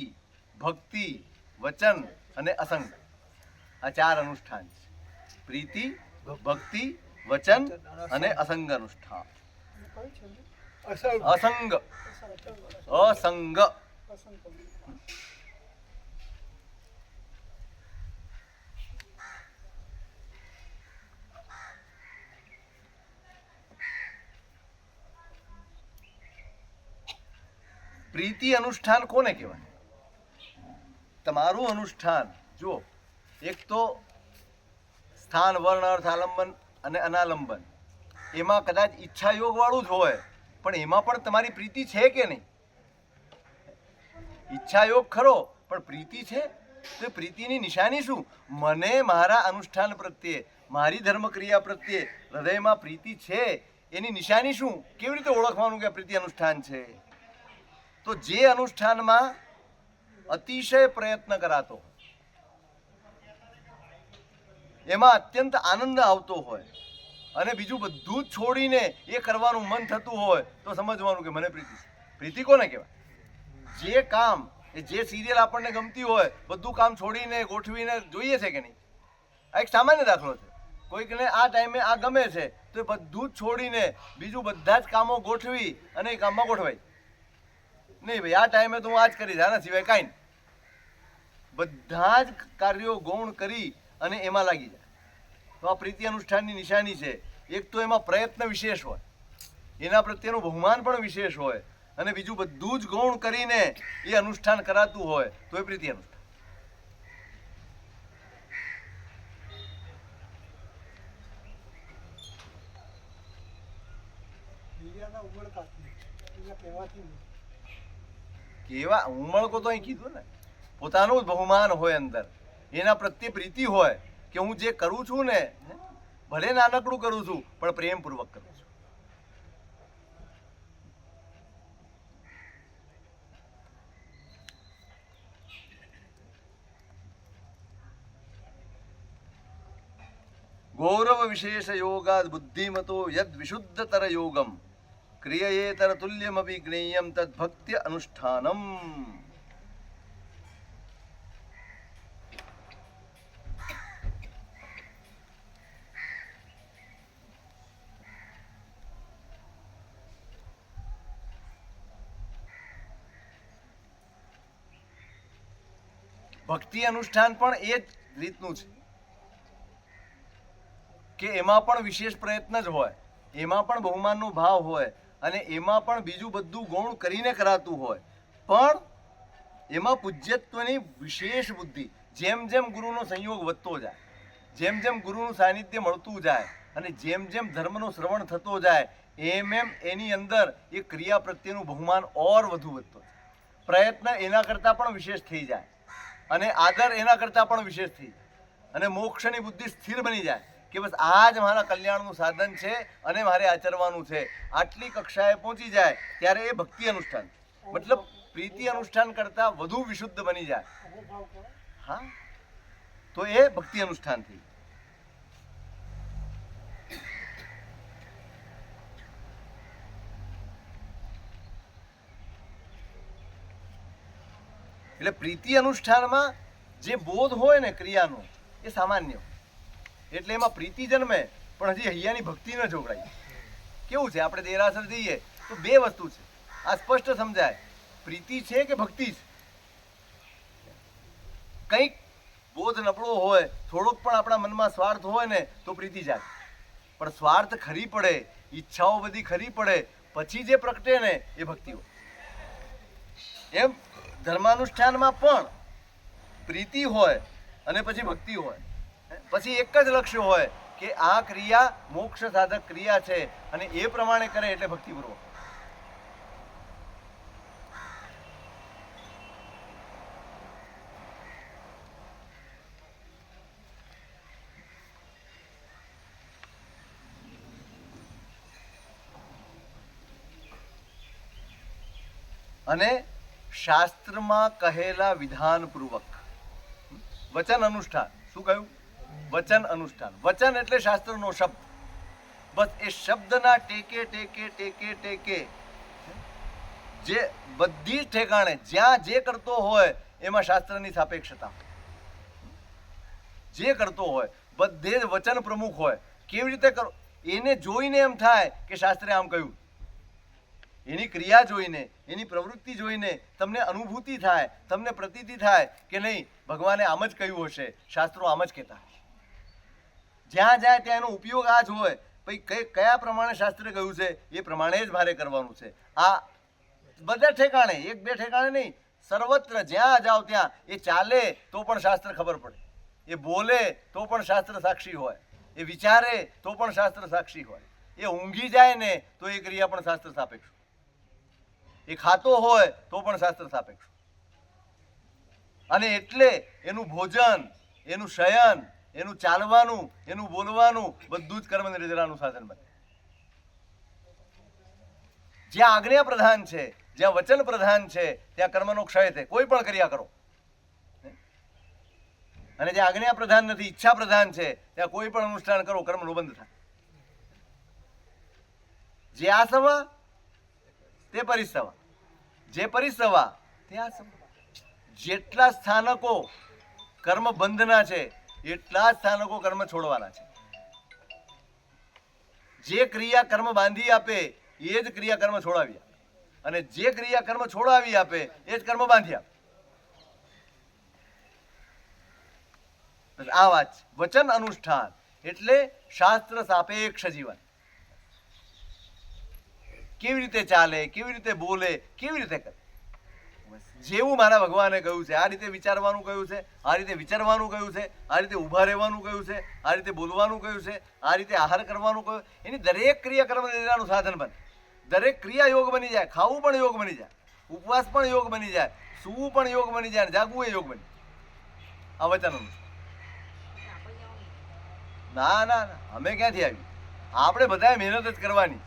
ભક્તિ, વચન અને અસંગ, આ 4 અનુષ્ઠાન છે. પ્રીતિ, ભક્તિ, વચન અને અસંગ અનુષ્ઠાન. અસંગ, અસંગ. પ્રીતિ અનુષ્ઠાન કોને કહેવાય? તમારું અનુષ્ઠાન જો, એક તો સ્થાન, વર્ણ, અર્થ, આલંબન અને અનાલંબન, એમાં કદાચ ઈચ્છા યોગ વાળું જ હોય, પણ એમાં પણ તમારી પ્રીતિ છે કે નહીં? ઈચ્છા યોગ ખરો, પણ પ્રીતિ છે? તો પ્રીતિની નિશાની શું? મને મારા અનુષ્ઠાન પ્રત્યે, મારી ધર્મક્રિયા પ્રત્યે હૃદયમાં પ્રીતિ છે, એની નિશાની શું? કેવી રીતે ઓળખવાનું કે પ્રીતિ અનુષ્ઠાન છે? તો જે અનુષ્ઠાનમાં અતિશય પ્રયત્ન કરાતો, એમાં અત્યંત આનંદ આવતો હોય અને બીજું બધું જ છોડીને એ કરવાનું મન થતું હોય, તો સમજવાનું કે મને પ્રીતિ છે. પ્રીતિ કોને કહેવાય? જે કામ, જે સિરિયલ આપણને ગમતી હોય, બધું કામ છોડીને ગોઠવીને જોઈએ છે કે નહીં? આ એક સામાન્ય દાખલો છે. કોઈકને આ ટાઈમે આ ગમે છે, તો એ બધું જ છોડીને બીજું બધા જ કામો ગોઠવી અને એ કામમાં ગોઠવાય નહીં. ભાઈ, આ ટાઈમે તો હું આ જ કરીશ, આના સિવાય કાંઈ નહીં. બધા જ કાર્યો ગૌણ કરી અને એમાં લાગી જાય. તો આ પ્રીતિ અનુષ્ઠાનની નિશાની છે. એક તો એમાં પ્રયત્ન વિશેષ હોય, એના પ્રત્યેનું બહુમાન પણ વિશેષ હોય, અને બીજું બધું જ ગૌણ કરીને એ અનુષ્ઠાન કરાતું હોય, તો એ પ્રીતિ અનુષ્ઠાન. કેવા ઉમળકો તો અહીં કીધું ને, પોતાનું જ બહુમાન હોય અંદર, એના પ્રત્યે પ્રીતિ હોય કે હું જે કરું છું ને, ભલે નાનકડું કરું છું પણ પ્રેમપૂર્વક કરું છું. ગૌરવ વિશેષ યોગાદ બુદ્ધિમતો યદ વિશુદ્ધતર યોગમ ક્રિયેતર તુલ્યમપી જ્ઞેયમ તદ ભક્ત્ય અનુષ્ઠાનમ. ભક્તિ અનુષ્ઠાન પણ એ જ રીતનું છે કે એમાં પણ વિશેષ પ્રયત્ન જ હોય, એમાં પણ બહુમાનનો ભાવ હોય, અને એમાં પણ બીજું બધું ગૌણ કરીને કરાતું હોય, પણ એમાં પૂજ્યત્વની વિશેષ બુદ્ધિ. જેમ જેમ ગુરુનો સંયોગ વધતો જાય, જેમ જેમ ગુરુનું સાનિધ્ય મળતું જાય, અને જેમ જેમ ધર્મનો શ્રવણ થતો જાય, એમ એમ એની અંદર એ ક્રિયા પ્રત્યેનું બહુમાન ઓર વધુ વધતો જાય. પ્રયત્ન એના કરતાં પણ વિશેષ થઈ જાય, અને આદર એના કરતાં પણ વિશેષ થઈ જાય, અને મોક્ષની બુદ્ધિ સ્થિર બની જાય કે બસ આ જ મારા કલ્યાણનું સાધન છે અને મારે આચરવાનું છે. આટલી કક્ષાએ પહોંચી જાય ત્યારે એ ભક્તિ અનુષ્ઠાન, મતલબ પ્રીતિ અનુષ્ઠાન કરતાં વધુ વિશુદ્ધ બની જાય. હા, તો એ ભક્તિ અનુષ્ઠાન થઈ. એટલે પ્રીતિ અનુષ્ઠાનમાં જે બોધ હોય ને ક્રિયાનો, એ સામાન્ય, એટલે એમાં પ્રીતિ જન્મે, પણ હજી હૈયાની ભક્તિ ન જોડાય. કેવું છે, આપણે દેરાસર જઈએ તો 2 વસ્તુ છે, આ સ્પષ્ટ સમજાય. પ્રીતિ છે કે ભક્તિ છે? કંઈક બોધ નબળો હોય, થોડોક પણ આપણા મનમાં સ્વાર્થ હોય ને, તો પ્રીતિ જાય. પણ સ્વાર્થ ખરી પડે, ઈચ્છાઓ બધી ખરી પડે, પછી જે પ્રગટે ને એ ભક્તિ હોય. એમ ધર્માનુષ્ઠાનમાં પણ પ્રીતિ હોય અને પછી ભક્તિ હોય, પછી એક જ લક્ષ્ય હોય કે આ ક્રિયા મોક્ષ સાધક ક્રિયા છે, અને એ પ્રમાણે કરે એટલે ભક્તિપૂર્વક. અને શાસ્ત્રમાં કહેલા વિધાનપૂર્વક વચન અનુષ્ઠાન. શું કહ્યું? વચન અનુષ્ઠાન. વચન એટલે શાસ્ત્રનો શબ્દ. બસ એ શબ્દના ટેકે ટેકે ટેકે ટેકે જે બધી જ ઠેકાણે જ્યાં જે કરતો હોય એમાં શાસ્ત્રની સાપેક્ષતા, જે કરતો હોય બધે જ વચન પ્રમુખ હોય. કેવી રીતે કરો? એને જોઈને એમ થાય કે શાસ્ત્રે આમ કહ્યું. એની ક્રિયા જોઈને, એની પ્રવૃત્તિ જોઈને તમને અનુભૂતિ થાય, તમને પ્રતીતિ થાય કે નહીં, ભગવાને આમ જ કહ્યું હશે, શાસ્ત્રો આમ જ કહેતા હશે. જ્યાં જાય ત્યાં એનો ઉપયોગ આ જ હોય. પછી કયા પ્રમાણે શાસ્ત્રે કહ્યું છે એ પ્રમાણે જ મારે કરવાનું છે. આ બધા ઠેકાણે, એક બે ઠેકાણે નહીં, સર્વત્ર જ્યાં જાઓ ત્યાં એ ચાલે તો પણ શાસ્ત્ર ખબર પડે, એ બોલે તો પણ શાસ્ત્ર સાક્ષી હોય, એ વિચારે તો પણ શાસ્ત્ર સાક્ષી હોય, એ ઊંઘી જાય ને તો એ ક્રિયા પણ શાસ્ત્ર સાપેક્ષ, એ ખાતો હોય તો પણ શાસ્ત્ર સાપેક્ષ. અને એટલે એનું ભોજન, એનું શયન, એનું ચાલવાનું, એનું બોલવાનું બધું જ કર્મ નિર્જરાનું સાધન બને. જ્યાં આજ્ઞા પ્રધાન છે, જ્યાં વચન પ્રધાન છે, ત્યાં કર્મનો ક્ષય થાય. કોઈ પણ ક્રિયા કરો. અને જ્યાં આજ્ઞા પ્રધાન નથી, ઈચ્છા પ્રધાન છે, ત્યાં કોઈ પણ અનુષ્ઠાન કરો, કર્મનો બંધ થાય. જે આસવા તે પરિસવા, જે પરિસવા તે આસવા. જેટલા સ્થાનકો કર્મ બંધના છે એટલા જ સ્થાનકો કર્મ છોડવાના છે. જે ક્રિયા કર્મ બાંધી આપે એ જ ક્રિયા કર્મ છોડાવી આપે, અને જે ક્રિયા કર્મ છોડાવી આપે એ જ કર્મ બાંધી આપે. આ વાત છે. વચન અનુષ્ઠાન એટલે શાસ્ત્ર સાપેક્ષ જીવન. કેવી રીતે ચાલે, કેવી રીતે બોલે, કેવી રીતે કરે, જેવું મારા ભગવાને કહ્યું છે આ રીતે વિચારવાનું કહ્યું છે, આ રીતે વિચારવાનું કહ્યું છે, આ રીતે ઊભા રહેવાનું કહ્યું છે, આ રીતે બોલવાનું કહ્યું છે, આ રીતે આહાર કરવાનું કહ્યું. એની દરેક ક્રિયા કર્મ નિર્જરાનું સાધન બને. દરેક ક્રિયા યોગ બની જાય. ખાવું પણ યોગ બની જાય, ઉપવાસ પણ યોગ બની જાય, સૂવું પણ યોગ બની જાય, જાગવું એ યોગ બની જાય. આ વચન અનુસાર. ના ના ના, અમે ક્યાંથી આવી? આપણે બધાએ મહેનત જ કરવાની.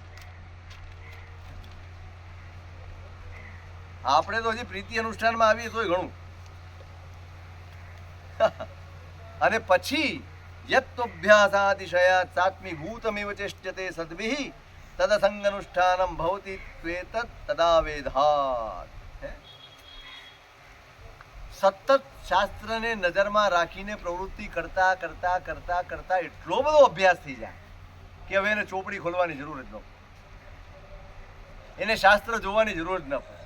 આપણે તો હજી પ્રીતિ અનુષ્ઠાનમાં આવીએ તોય ઘણું. અને પછી યત્તોભ્યાસાતિશયાત સાત્મીભૂતમિવ ચેષ્ટ્યતે સદ્ભિઃ તદસંગ અનુષ્ઠાનમ ભવતિ ત્વેતત તદા વેધાત. સતત શાસ્ત્રને નજરમાં રાખીને પ્રવૃત્તિ કરતા કરતા કરતા કરતા એટલો બધો અભ્યાસ થઈ જાય કે હવે એને ચોપડી ખોલવાની જરૂર જ ન પડે, એને શાસ્ત્ર જોવાની જરૂર જ ન પડે,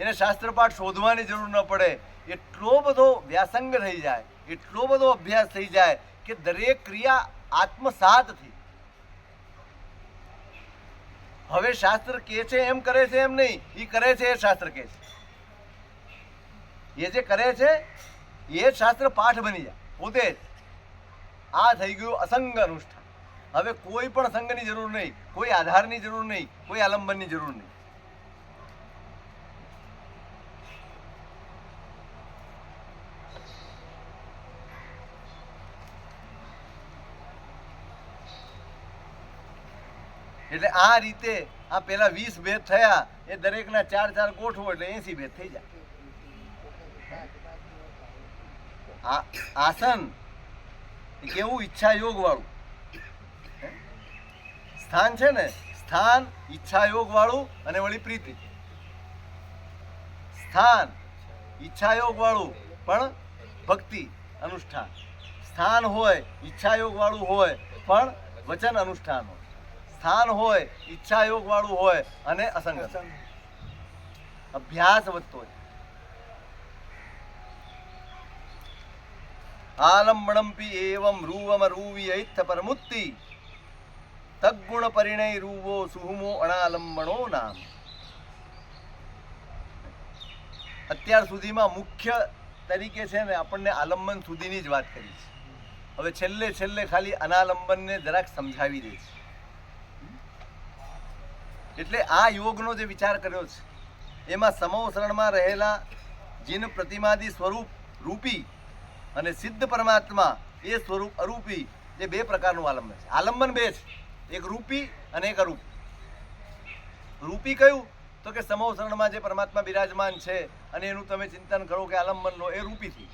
એને શાસ્ત્રપાઠ શોધવાની જરૂર ન પડે. એટલો બધો વ્યાસંગ થઈ જાય, એટલો બધો અભ્યાસ થઈ જાય કે દરેક ક્રિયા આત્મસાત થઈ. હવે શાસ્ત્ર કે છે એમ કરે છે એમ નહીં, એ કરે છે એ શાસ્ત્ર કે છે. એ જે કરે છે એ જ શાસ્ત્ર પાઠ બની જાય પોતે જ. આ થઈ ગયું અસંગ અનુષ્ઠાન. હવે કોઈ પણ સંગની જરૂર નહીં, કોઈ આધારની જરૂર નહીં, કોઈ આલંબનની જરૂર નહીં. એટલે આ રીતે આ પેલા 20 ભેદ થયા, એ દરેકના 4-4 ગોઠવો એટલે 80 ભેદ થઈ જાય. આસન કેવું? ઈચ્છા યોગ વાળું સ્થાન છે ને, સ્થાન ઈચ્છા યોગ વાળું અને વળી પ્રીતિ. સ્થાન ઈચ્છા યોગ વાળું પણ ભક્તિ અનુષ્ઠાન. સ્થાન હોય ઈચ્છા યોગ વાળું હોય પણ વચન અનુષ્ઠાન હોય. સ્થાન હોય ઈચ્છા યોગ વાળું હોય અને અસંગ અભ્યાસ વધતો હોય. આલંબણંપી એવમ રૂવમ રૂવી ઐત્થ પરમુક્તિ તદ્ગુણ પરિણય રૂવો સુહુમો અણાલંબણો નામ. અત્યાર સુધીમાં મુખ્ય તરીકે છે ને આપણને આલંબન સુધીની જ વાત કરી છે. હવે છેલ્લે છેલ્લે ખાલી અનાલંબનને જરાક સમજાવી દે છે. એટલે આ યોગનો જે વિચાર કર્યો છે એમાં સમોસરણમાં રહેલા જીન પ્રતિમાદી સ્વરૂપ રૂપી અને સિદ્ધ પરમાત્મા એ સ્વરૂપ અરૂપી, એ બે પ્રકારનું આલંબન છે. આલંબન બે છે, એક રૂપી અને એક અરૂપી. રૂપી કયું? તો કે સમોસરણમાં જે પરમાત્મા બિરાજમાન છે અને એનું તમે ચિંતન કરો કે આલંબનનો એ રૂપીથી,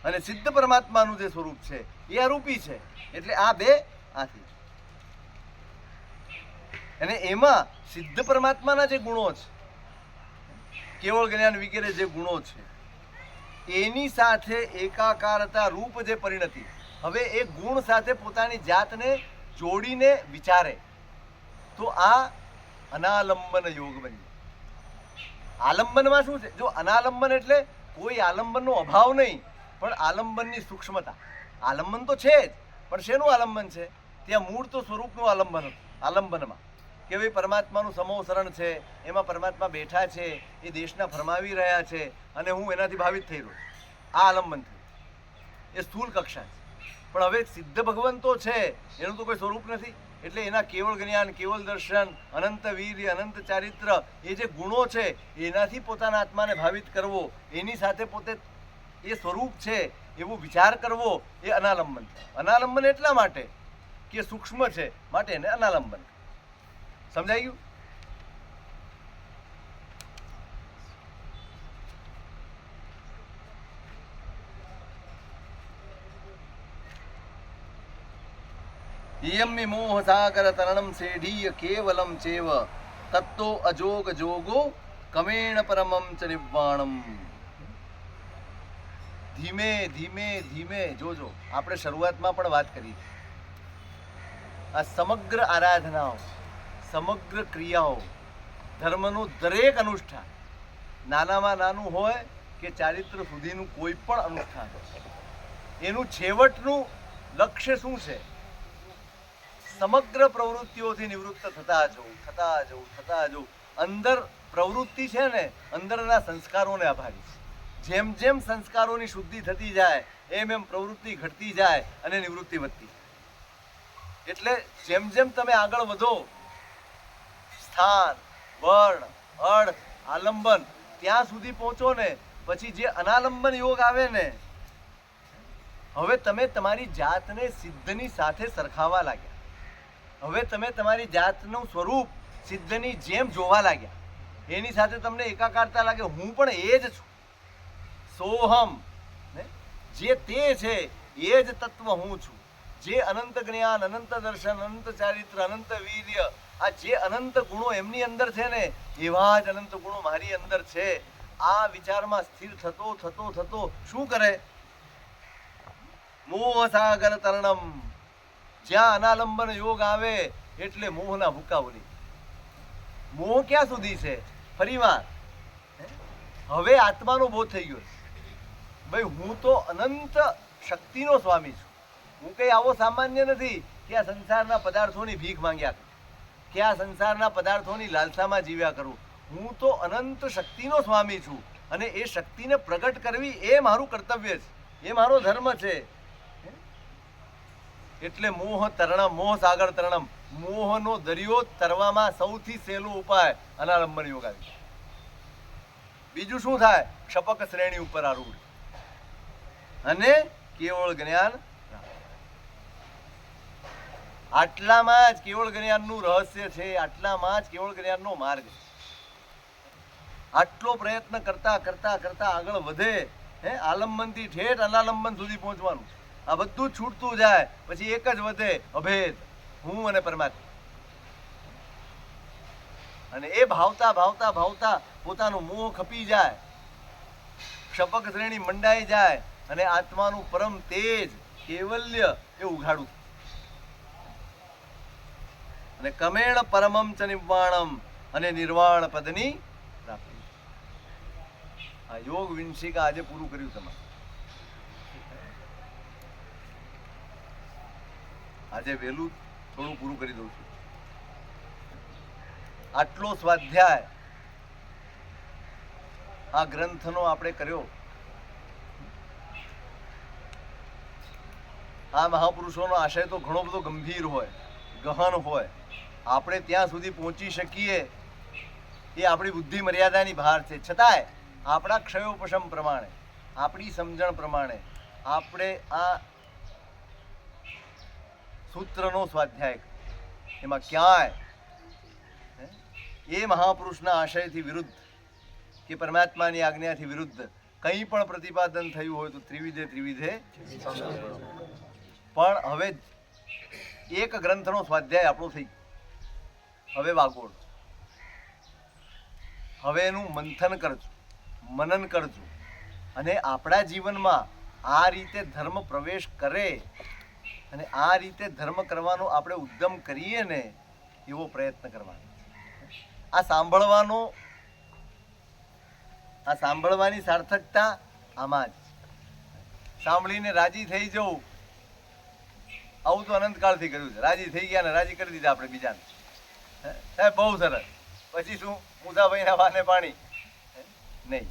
અને સિદ્ધ પરમાત્માનું જે સ્વરૂપ છે એ અરૂપી છે. એટલે આ બે આથી, અને એમાં સિદ્ધ પરમાત્માના જે ગુણો છે, કેવળ જ્ઞાન વગેરે જે ગુણો છે, એની સાથે એકાકારતા રૂપ જે પરિણતિ, હવે એ ગુણ સાથે પોતાની જાતને જોડીને વિચારે તો આ અનાલંબન યોગ બની. આલંબનમાં શું છે? જો અનાલંબન એટલે કોઈ આલંબનનો અભાવ નહીં, પણ આલંબનની સૂક્ષ્મતા. આલંબન તો છે જ, પણ શેનું આલંબન છે? ત્યાં મૂળ તો સ્વરૂપનું આલંબન હતું. આલંબનમાં કે ભાઈ પરમાત્માનું સમોસરણ છે, એમાં પરમાત્મા બેઠા છે, એ દેશના ફરમાવી રહ્યા છે અને હું એનાથી ભાવિત થઈ રહ્યો. આ આલંબન થયું, એ સ્થૂલ કક્ષા છે. પણ હવે સિદ્ધ ભગવંતો છે એનું તો કોઈ સ્વરૂપ નથી, એટલે એના કેવળ જ્ઞાન, કેવળ દર્શન, અનંત વીર્ય, અનંત ચારિત્ર, એ જે ગુણો છે એનાથી પોતાના આત્માને ભાવિત કરવો, એની સાથે પોતે એ સ્વરૂપ છે એવો વિચાર કરવો, એ અનાલંબન છે. અનાલંબન એટલા માટે કે સૂક્ષ્મ છે, માટે એને અનાલંબન. સમજાઈ ગયું? इयं मोह सागर तरणं सेढीय केवलं चेव तत्तो अजोग जोगो कमेण परमं च निव्वाणम. ધીમે ધીમે ધીમે જોજો, આપણે શરૂઆતમાં પણ વાત કરી, આ સમગ્ર આરાધનાઓ, સમગ્ર ક્રિયાઓ, ધર્મનું દરેક અનુષ્ઠાન, નાનામાં નાનું હોય કે ચારિત્ર સુધીનું કોઈ પણ અનુષ્ઠાન, એનું છેવટનું લક્ષ્ય શું છે? સમગ્ર પ્રવૃત્તિઓથી નિવૃત્ત થતા જવું, થતા જવું, થતા જવું. અંદર પ્રવૃત્તિ છે ને, અંદરના સંસ્કારોને આભારી છે. જેમ જેમ સંસ્કારોની શુદ્ધિ થતી જાય એમ એમ પ્રવૃત્તિ ઘટતી જાય અને નિવૃત્તિ વધતી જાય. એટલે જેમ જેમ તમે આગળ વધો, સ્થાન, વર્ણ, અર્થ, આલંબન, ત્યાં સુધી પહોંચો ને, પછી જે અનાલંબન યોગ આવે ને, હવે તમે તમારી જાતને સિદ્ધની સાથે સરખાવવા લાગ્યા. હવે તમે તમારી જાતનું સ્વરૂપ સિદ્ધની જેમ જોવા લાગ્યા. એની સાથે તમને એકાકારતા લાગે, હું પણ એ જ છું. સોહમ, જે તે છે એ જ તત્વ હું છું. જે અનંત જ્ઞાન, અનંત દર્શન, અનંત ચારિત્ર, અનંત વીર્ય, આ જે અનંત ગુણો એમની અંદર છે ને, એવા જ અનંત ગુણો મારી અંદર છે. આ વિચારમાં સ્થિર થતો થતો થતો શું કરે? મોહ સાગર તરણમ. જ્યાં અનાલંબન યોગ આવે એટલે મોહના ભૂકા બોલી. મોહ ક્યાં સુધી છે? ફરીવાર હવે આત્માનો બોધ થઈ ગયો. ભાઈ હું તો અનંત શક્તિનો સ્વામી છું. હું કઈ આવો સામાન્ય નથી કે આ સંસારના પદાર્થોની ભીખ માંગ્યા કરું, કે આ સંસારના પદાર્થોની લાલસામાં જીવ્યા કરું. હું તો અનંત શક્તિનો સ્વામી છું, અને એ શક્તિને પ્રગટ કરવી એ મારું કર્તવ્ય છે, એ મારો ધર્મ છે. એટલે મોહ તરણમ, મોહ સાગર તરણમ, મોહનો દરિયો તરવામાં સૌથી સહેલો ઉપાય અનાલંબન યોગ આવી. બીજું શું થાય? ક્ષપક શ્રેણી ઉપર આરૂઢ અને કેવળ જ્ઞાન. આટલામાં જ કેવળ જ્ઞાનનું રહસ્ય છે, આટલામાં જ કેવળ જ્ઞાનનો માર્ગ છે. આટલો પ્રયત્ન કરતા કરતા કરતા આગળ વધે, આલંબનથી ઠેઠ અનાલંબન સુધી પહોંચવાનું. આ બધું છૂટતું જાય, પછી એક જ વધે, અભેદ, હું અને પરમાત્મા. અને એ ભાવતા ભાવતા ભાવતા પોતાનું મોહ ખપી જાય, ક્ષપક શ્રેણી મંડાઈ જાય, અને આત્માનું પરમ તેજ, કેવલ્ય એ ઉઘાડું. અને કમેણ પરમમ ચ નિર્વાણમ, અને નિર્વાણ પદની પ્રાપ્તિ. આ યોગ વિંશિકા આજે પૂરું કર્યું તમારે. આજે વહેલું થોડું પૂરું કરી દઉં છું. આટલો સ્વાધ્યાય આ ગ્રંથનો આપણે કર્યો. આ મહાપુરુષોનો આશય તો ઘણો બધો ગંભીર હોય, ગહન હોય. આપણે ત્યાં સુધી પહોંચી શકીએ એ આપણી બુદ્ધિ મર્યાદાની બહાર છે. છતાંય આપણા ક્ષયોપશમ પ્રમાણે, આપણી સમજણ પ્રમાણે આપણે આ સૂત્રનો સ્વાધ્યાય, એમાં ક્યાંય એ મહાપુરુષના આશયથી વિરુદ્ધ કે પરમાત્માની આજ્ઞાથી વિરુદ્ધ કંઈ પણ પ્રતિપાદન થયું હોય તો ત્રિવિધે પણ હવે એક ગ્રંથનો સ્વાધ્યાય આપણો થઈ ગયો. હવે વાગોળ, હવે એનું મંથન કરજો, મનન કરજો અને આપણા જીવનમાં આ રીતે ધર્મ પ્રવેશ કરે અને આ રીતે ધર્મ કરવાનો આપણે ઉદ્યમ કરીએ ને એવો પ્રયત્ન કરવાનો. આ સાંભળવાની સાર્થકતા આમાં જ. સાંભળીને રાજી થઈ જવું, આવું તો અનંતકાળથી કર્યું છે. રાજી થઈ ગયા ને રાજી કરી દીધા આપણે બીજાને. સાહેબ બહુ સરસ. પછી શું મુસાભાઈના વાને પાણી નહીં.